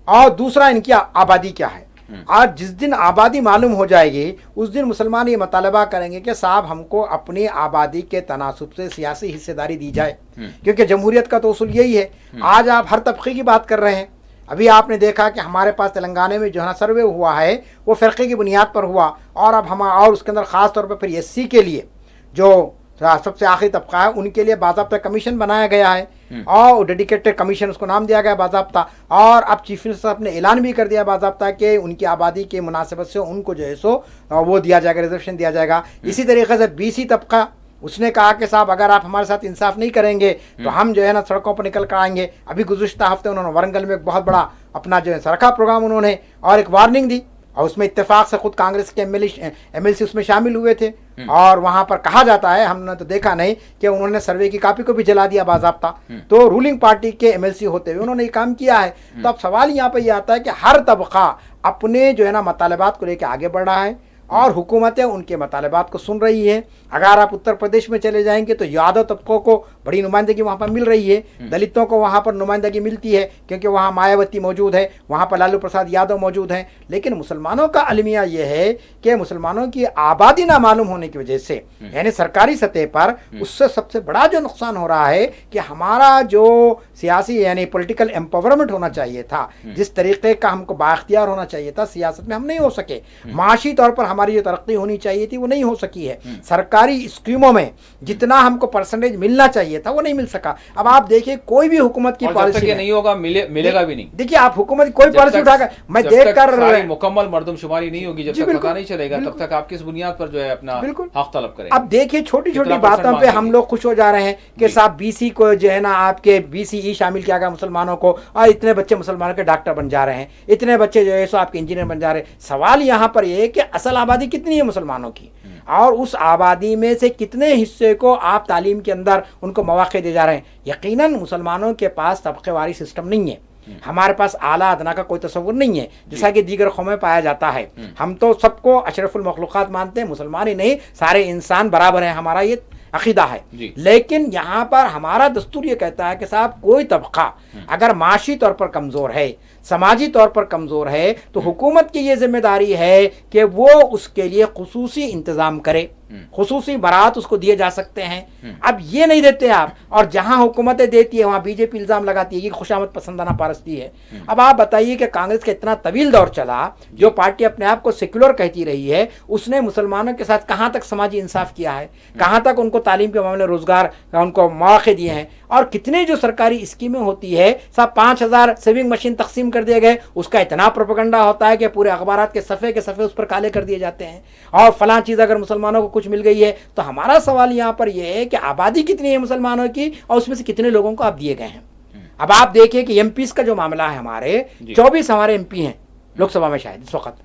और दूसरा इनकी आबादी क्या है। आज जिस दिन आबादी मालूम हो जाएगी उस दिन मुसलमान ये मुतालबा करेंगे कि साहब हमको अपनी आबादी के तनासुब से सियासी हिस्सेदारी दी जाए, क्योंकि जमहूरियत का तो उसूल यही है। आज आप हर तबके की बात कर रहे हैं, अभी आपने देखा कि हमारे पास तेलंगाना में जो है ना सर्वे हुआ है वो फ़िरक़े की बुनियाद पर हुआ, और अब हम और उसके अंदर ख़ास तौर पर फिर एससी के लिए जो सबसे आखिरी तबका है उनके लिए बाज़ाब्ता कमीशन बनाया गया है, और डेडिकेटेड कमीशन उसको नाम दिया गया बाज़ाब्ता, और अब चीफ मिनिस्टर साहब ने ऐलान भी कर दिया बाज़ाब्ता कि उनकी आबादी के मुनासिबत से उनको जो है सो वो दिया जाएगा, रिजर्वेशन दिया जाएगा। इसी तरीके से बीसी तबका, उसने कहा कि साहब अगर आप हमारे साथ इंसाफ नहीं करेंगे तो हम जो है ना सड़कों पर निकल कर आएंगे। अभी गुज़िश्ता हफ्ते उन्होंने वरंगल में एक बहुत बड़ा अपना जो है सड़का प्रोग्राम उन्होंने और एक वार्निंग दी, और उसमें इत्तेफाक से खुद कांग्रेस के एमएलसी उसमें शामिल हुए थे, और वहां पर कहा जाता है, हमने तो देखा नहीं कि उन्होंने सर्वे की कॉपी को भी जला दिया बाज़ाब्ता, तो रूलिंग पार्टी के एमएलसी होते हुए उन्होंने ये काम किया है। तो अब सवाल यहाँ पर यह आता है कि हर तबका अपने जो है ना मुतालबात को लेकर आगे बढ़ रहा है, और हुकूमतें उनके मुतालबात को सुन रही है। अगर आप उत्तर प्रदेश में चले जाएंगे तो यादव तबकों को बड़ी नुमाइंदगी वहाँ पर मिल रही है, दलितों को वहाँ पर नुमाइंदगी मिलती है क्योंकि वहाँ मायावती मौजूद है, वहाँ पर लालू प्रसाद यादव मौजूद हैं। लेकिन मुसलमानों का अलमिया ये है कि मुसलमानों की आबादी ना मालूम होने की वजह से, यानी सरकारी सतह पर, उससे सबसे बड़ा जो नुकसान हो रहा है कि हमारा जो सियासी यानी पॉलिटिकल एम्पावरमेंट होना चाहिए था, जिस तरीके का हमको बाख्तियार होना चाहिए था सियासत में, हम नहीं हो सके। माशी तौर पर हमारी जो तरक्की होनी चाहिए थी वो नहीं हो सकी है। सरकारी स्कीमों में जितना हमको परसेंटेज मिलना चाहिए था वो नहीं मिल सका। अब आप देखिए कोई भी हुकूमत की पॉलिसी ये नहीं होगा, मिलेगा भी नहीं। देखिए आप हुकूमत कोई पॉलिसी उठाकर, मैं देखकर मुकम्मल मर्दमशुमारी नहीं होगी, जब तक पता नहीं चलेगा तब तक आप किस बुनियाद पर जो है अपना हक तलब करेंगे। अब देखिए छोटी छोटी बातों पे हम लोग खुश हो जा रहे हैं कि साहब बीसी को जो है ना आपके बीसीई शामिल किया गया मुसलमानों को, और इतने बच्चे मुसलमानों के डॉक्टर बन जा रहे हैं, इतने बच्चे जो है सो आपके इंजीनियर बन जा रहे हैं। सवाल यहाँ पर यह है कि असल आबादी कितनी है मुसलमानों की, और उस आबादी में से कितने हिस्से को आप तालीम के अंदर उनको मौके दे जा रहे हैं। यकीनन मुसलमानों के पास तबक़ेवारी सिस्टम नहीं है, हमारे पास आला अदना का कोई तस्वुर नहीं है जैसा कि दीगर कौमें पाया जाता है। हम तो सबको अशरफुल मखलूक़ात मानते हैं, मुसलमान ही नहीं सारे इंसान बराबर हैं, हमारा ये अकीदा है। लेकिन यहाँ पर हमारा दस्तूर ये कहता है कि साहब कोई तबका अगर माशी तौर पर कमज़ोर है, समाजी तौर पर कमज़ोर है, तो हुकूमत की ये जिम्मेदारी है कि वो उसके लिए खुसूसी इंतज़ाम करे, खुसूसी बरात उसको दिए जा सकते हैं। अब ये नहीं देते आप, और जहां हुकूमतें देती है वहां बीजेपी इल्ज़ाम लगाती है कि खुशामद पसंदाना पारस्ती है। अब आप बताइए कि कांग्रेस का इतना तवील दौर चला, जो पार्टी अपने आप को सेक्युलर कहती रही है, उसने मुसलमानों के साथ कहाँ तक समाजी इंसाफ किया है, कहाँ तक उनको तालीम के मामले रोजगार उनको मौके दिए हैं, और कितने जो सरकारी स्कीमें होती है, सब 5000 सेविंग मशीन तकसीम कर दिए गए, उसका इतना प्रोपेगेंडा होता है कि पूरे अखबारात के सफ़े उस पर काले कर दिए जाते हैं, और फलां चीज़ अगर मुसलमानों को कुछ मिल गई है। तो हमारा सवाल यहाँ पर यह है कि आबादी कितनी है मुसलमानों की, और उसमें से कितने लोगों को आप दिए गए हैं। अब आप देखिए कि एमपीज का जो मामला है, हमारे 24 हमारे एमपी हैं लोकसभा में शायद इस वक्त,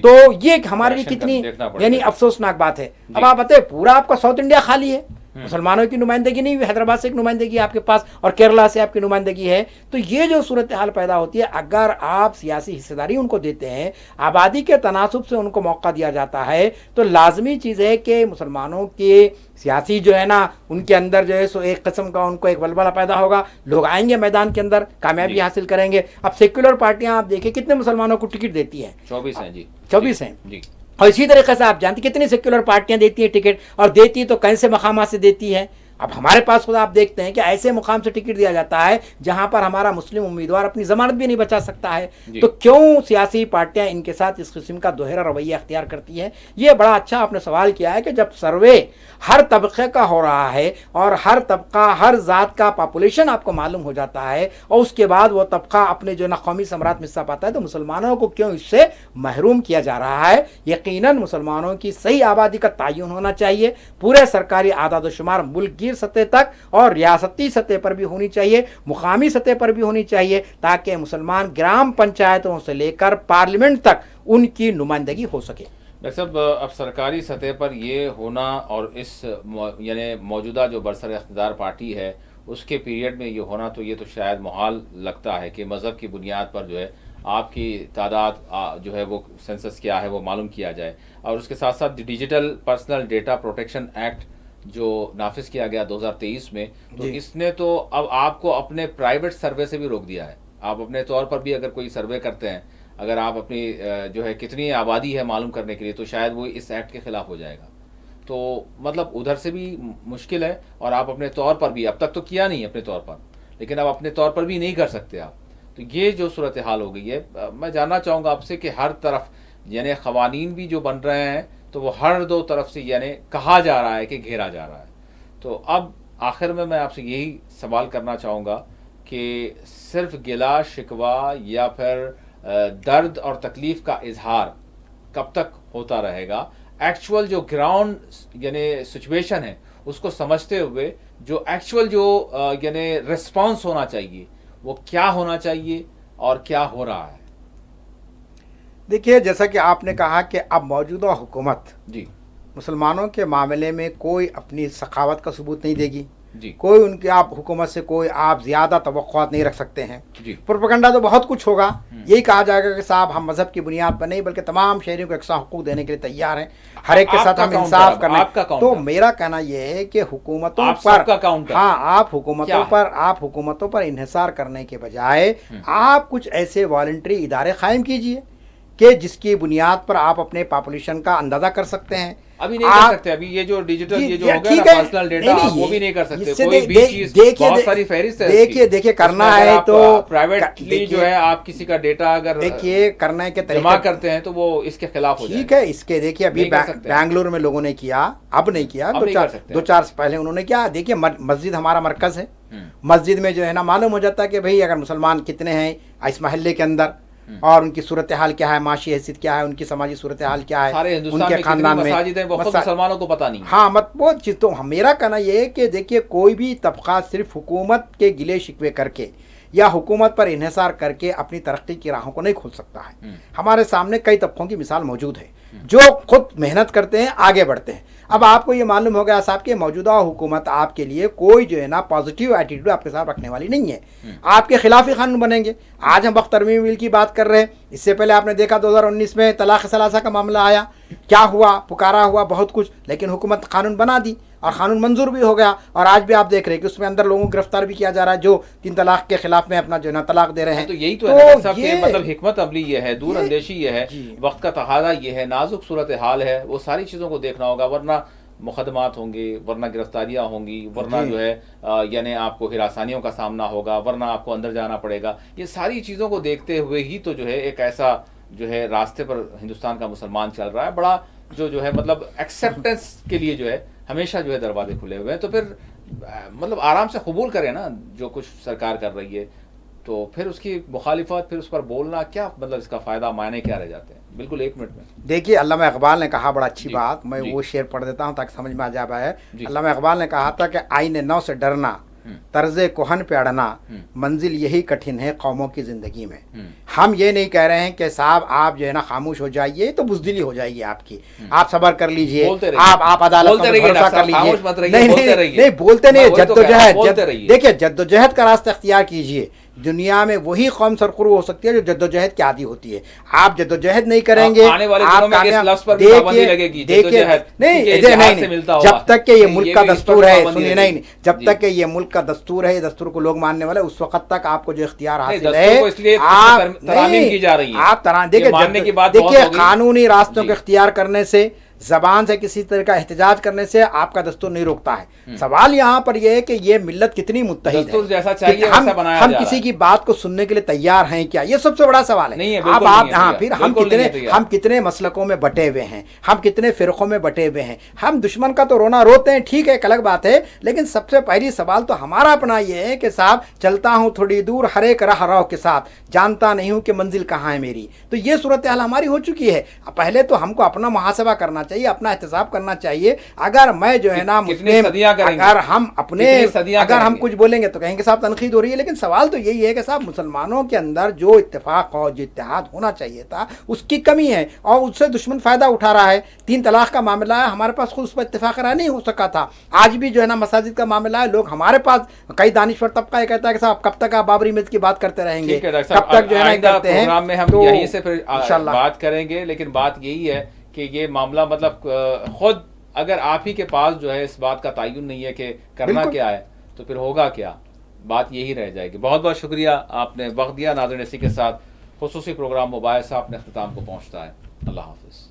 तो ये हमारे लिए कितनी यानी अफसोसनाक बात है। अब आप बताए पूरा आपका साउथ इंडिया खाली है, मुसलमानों की नुमाइंदगी नहीं हुई, हैदराबाद से एक नुमाइंदगी आपके पास और केरला से आपकी नुमाइंदगी है। तो ये जो सूरत हाल पैदा होती है, अगर आप सियासी हिस्सेदारी उनको देते हैं, आबादी के तनासुब से उनको मौका दिया जाता है, तो लाजमी चीज़ है कि मुसलमानों के सियासी जो है ना उनके अंदर जो है सो एक किस्म का उनको एक बलबला पैदा होगा, लोग आएंगे मैदान के अंदर, कामयाबी हासिल करेंगे। अब सेक्युलर पार्टियां आप देखिए कितने मुसलमानों को टिकट देती हैं, 24 हैं जी, 24 हैं। और इसी तरीके से आप जानते कितनी सेक्युलर पार्टियां देती हैं टिकट, और देती तो कैसे मकामात से देती है। अब हमारे पास खुद आप देखते हैं कि ऐसे मुकाम से टिकट दिया जाता है जहां पर हमारा मुस्लिम उम्मीदवार अपनी जमानत भी नहीं बचा सकता है। तो क्यों सियासी पार्टियां इनके साथ इस किस्म का दोहरा रवैया अख्तियार करती हैं? ये बड़ा अच्छा आपने सवाल किया है कि जब सर्वे हर तबके का हो रहा है और हर तबका हर ज़ात का पॉपुलेशन आपको मालूम हो जाता है, और उसके बाद वो तबका अपने जो ना कौमी सम्राट में हिस्सा पाता है, तो मुसलमानों को क्यों इससे महरूम किया जा रहा है? यकीनन मुसलमानों की सही आबादी का तयन होना चाहिए, पूरे सरकारी आदाद शुमार मुल्क जहांगीर सतह तक और रियासती सतह पर भी होनी चाहिए, मुकामी सतह पर भी होनी चाहिए, ताकि मुसलमान ग्राम पंचायतों से लेकर पार्लियामेंट तक उनकी नुमाइंदगी हो सके। डॉक्टर साहब, अब सरकारी सतह पर ये होना और इस यानी मौजूदा जो बरसर इख्तिदार पार्टी है उसके पीरियड में ये होना, तो ये तो शायद मुहाल लगता है कि मज़हब की बुनियाद पर जो है आपकी तादाद जो है वो सेंसस क्या है वो मालूम किया जाए, और उसके साथ साथ digital personal data protection act जो नाफिज किया गया 2023 में, तो इसने तो अब आपको अपने प्राइवेट सर्वे से भी रोक दिया है। आप अपने तौर पर भी अगर कोई सर्वे करते हैं, अगर आप अपनी जो है कितनी आबादी है मालूम करने के लिए, तो शायद वो इस एक्ट के खिलाफ हो जाएगा। तो मतलब उधर से भी मुश्किल है, और आप अपने तौर पर भी अब तक तो किया नहीं अपने तौर पर, लेकिन अब अपने तौर पर भी नहीं कर सकते आप। तो ये जो सूरत हाल हो गई है, मैं जानना चाहूँगा आपसे कि हर तरफ यानी ख़वानीन भी जो बन रहे हैं तो वो हर दो तरफ से यानी कहा जा रहा है कि घेरा जा रहा है। तो अब आखिर में मैं आपसे यही सवाल करना चाहूँगा कि सिर्फ गिला शिकवा या फिर दर्द और तकलीफ़ का इजहार कब तक होता रहेगा? एक्चुअल जो ग्राउंड यानी सिचुएशन है उसको समझते हुए जो एक्चुअल जो यानी रिस्पॉन्स होना चाहिए वो क्या होना चाहिए और क्या हो रहा है? देखिए, जैसा कि आपने कहा कि अब मौजूदा हुकूमत जी मुसलमानों के मामले में कोई अपनी सखावत का सबूत नहीं देगी जी कोई उनके आप हुकूमत से कोई आप ज़्यादा तवक्कुआत नहीं रख सकते हैं। जी प्रोपेगेंडा तो बहुत कुछ होगा, यही कहा जाएगा कि साहब हम मज़हब की बुनियाद पर नहीं बल्कि तमाम शहरियों को एकसा हुकूक देने के लिए तैयार हैं, हर एक के साथ हम इंसाफ करना। तो मेरा कहना यह है कि हुकूमतों पर आप हुकूमतों पर इन्हिसार करने के बजाय आप कुछ ऐसे वॉलंटरी इदारे कायम कीजिए कि जिसकी बुनियाद पर आप अपने पॉपुलेशन का अंदाज़ा कर सकते हैं। अभी नहीं कर सकते, अभी ये जो डिजिटल ये जो हो गया ना पर्सनल डेटा, वो भी नहीं कर सकते। कोई भी चीज बहुत सारी फहरिस्त है। देखिए करना है तो प्राइवेटली जो है आप किसी का डेटा अगर देखिए करने के तरीके जमा करते हैं तो वो इसके खिलाफ हो जाएगा। ठीक है, इसके देखिए अभी बेंगलुरु में लोगों ने किया, अब नहीं किया, 2-4 पहले उन्होंने किया। देखिए मस्जिद हमारा मरकज है, मस्जिद में जो है ना मालूम हो जाता है कि भाई अगर मुसलमान कितने हैं इस महल्ले के अंदर और उनकी सूरत हाल क्या है, माशी हैसियत क्या है, उनकी समाजी सूरत हाल क्या है, उनके खानदान में मुसलमानों को पता नहीं। हाँ मत बहुत चीज़। तो मेरा कहना यह है कि देखिए कोई भी तबका सिर्फ हुकूमत के गिले शिकवे करके या हुकूमत पर इन्हिसार करके अपनी तरक्की की राहों को नहीं खोल सकता है। हमारे सामने कई तबकों की मिसाल मौजूद है जो खुद मेहनत करते हैं, आगे बढ़ते हैं। अब आपको ये मालूम हो गया साहब कि मौजूदा हुकूमत आपके लिए कोई जो है ना पॉजिटिव एटीट्यूड आपके साथ रखने वाली नहीं है, आपके खिलाफ ही कानून बनेंगे। आज हम वक्त तरमीम बिल की बात कर रहे हैं, इससे पहले आपने देखा 2019 में तलाक सलासा का मामला आया, क्या हुआ, पुकारा हुआ बहुत कुछ, लेकिन हुकूमत कानून बना दी और कानून मंजूर भी हो गया। और आज भी आप देख रहे हैं कि उसमें अंदर लोगों को गिरफ्तार भी किया जा रहा है जो 3 तलाक के खिलाफ में अपना जो है ना तलाक दे रहे हैं। तो यही तो है साहब कि मतलब हिकमत अमली ये है, दूर अंदेशी ये है, वक्त का तकाज़ा ये है, नाजुक सूरत हाल है, वो सारी चीज़ों को देखना होगा, वरना मुकदमात होंगे, वरना गिरफ्तारियां होंगी, वरना जो है यानी आपको हिरासानियों का सामना होगा, वरना आपको अंदर जाना पड़ेगा। ये सारी चीज़ों को देखते हुए ही तो जो है एक ऐसा जो है रास्ते पर हिंदुस्तान का मुसलमान चल रहा है, बड़ा जो है मतलब एक्सेप्टेंस के लिए जो है हमेशा जो है दरवाजे खुले हुए हैं। तो फिर मतलब आराम से कबूल करें ना जो कुछ सरकार कर रही है, तो फिर उसकी मुखालिफत, फिर उस पर बोलना क्या मतलब इसका फ़ायदा, मायने क्या रह जाते हैं? बिल्कुल 1 मिनट में देखिए, अल्लामा इकबाल ने कहा बड़ा अच्छी बात, मैं वो शेर पढ़ देता हूँ ताकि समझ में आ जा पाए। अल्लामा इकबाल ने कहा था कि आईने नौ से डरना, तर्ज़े कोहन पे अड़ना, मंजिल यही कठिन है कौमों की ज़िंदगी में। हम ये नहीं कह रहे हैं कि साहब आप जो है ना खामोश हो जाइए तो बुजदिली हो जाएगी आपकी, आप सब्र कर लीजिए, आप अदालत में भरोसा कर लीजिए। नहीं बोलते नहीं, जद्दोजहद, देखिए जद्दोजहद का रास्ता इख्तियार कीजिए। दुनिया में वही कौम सरखुर हो सकती है जो जद्दोजहद की आदी होती है। आप जद्दोजहद नहीं करेंगे, जब तक के ये मुल्क का दस्तूर है, सुनिए नहीं, जब तक के ये मुल्क का दस्तूर है, ये दस्तूर को लोग मानने वाले, उस वक्त तक आपको जो इख्तियार हासिल है, आप देखिए कानूनी रास्तों को इख्तियार करने से, जबान से किसी तरह का एहतजाज करने से आपका दस्तूर नहीं रोकता है। सवाल यहाँ पर यह है कि ये मिल्लत कितनी मुत्तहिद है, जैसा चाहिए हम किसी की बात को सुनने के लिए तैयार हैं क्या, ये सबसे बड़ा सवाल है। अब आप हाँ फिर हम कितने मसलकों में बटे हुए हैं, हम कितने फिरकों में बटे हुए हैं। हम दुश्मन का तो रोना रोते हैं, ठीक है, एक अलग बात है, लेकिन सबसे पहली सवाल तो हमारा अपना ये है कि साहब चलता हूँ थोड़ी दूर हर एक राह राव के साथ, जानता नहीं हूँ कि मंजिल कहाँ है मेरी। तो ये सूरत हाल हमारी हो चुकी है। पहले तो हमको अपना मुहासबा करना چاہیے, اپنا احتساب کرنا چاہیے. اگر میں جو ہے نا مسلم, اگر ہم اپنے اگر ہم کچھ بولیں گے تو کہیں گے صاحب تنقید ہو رہی ہے. لیکن سوال تو یہی ہے کہ صاحب مسلمانوں کے اندر جو اتفاق اور جو اتحاد ہونا چاہیے تھا اس کی کمی ہے, اور اس سے دشمن فائدہ اٹھا رہا ہے. 3 طلاق کا معاملہ ہے, ہمارے پاس خود اس پر اتفاق رائے نہیں ہو سکا تھا. آج بھی جو ہے نا مساجد کا معاملہ ہے, لوگ ہمارے پاس کئی دانشور طبقہ یہ کہتا ہے کہ صاحب کب تک آپ بابری مسجد کی بات کرتے رہیں گے, کب تک جو ہے نا کرتے ہیں. پروگرام میں ہم یہیں سے پھر بات کریں گے. لیکن بات یہی ہے کہ یہ معاملہ مطلب خود اگر آپ ہی کے پاس جو ہے اس بات کا تعین نہیں ہے کہ کرنا کیا ہے تو پھر ہوگا کیا, بات یہی رہ جائے گی. بہت بہت شکریہ, آپ نے وقت دیا. ناظرین اسی کے ساتھ خصوصی پروگرام مباحثہ اپنے اختتام کو پہنچتا ہے. اللہ حافظ.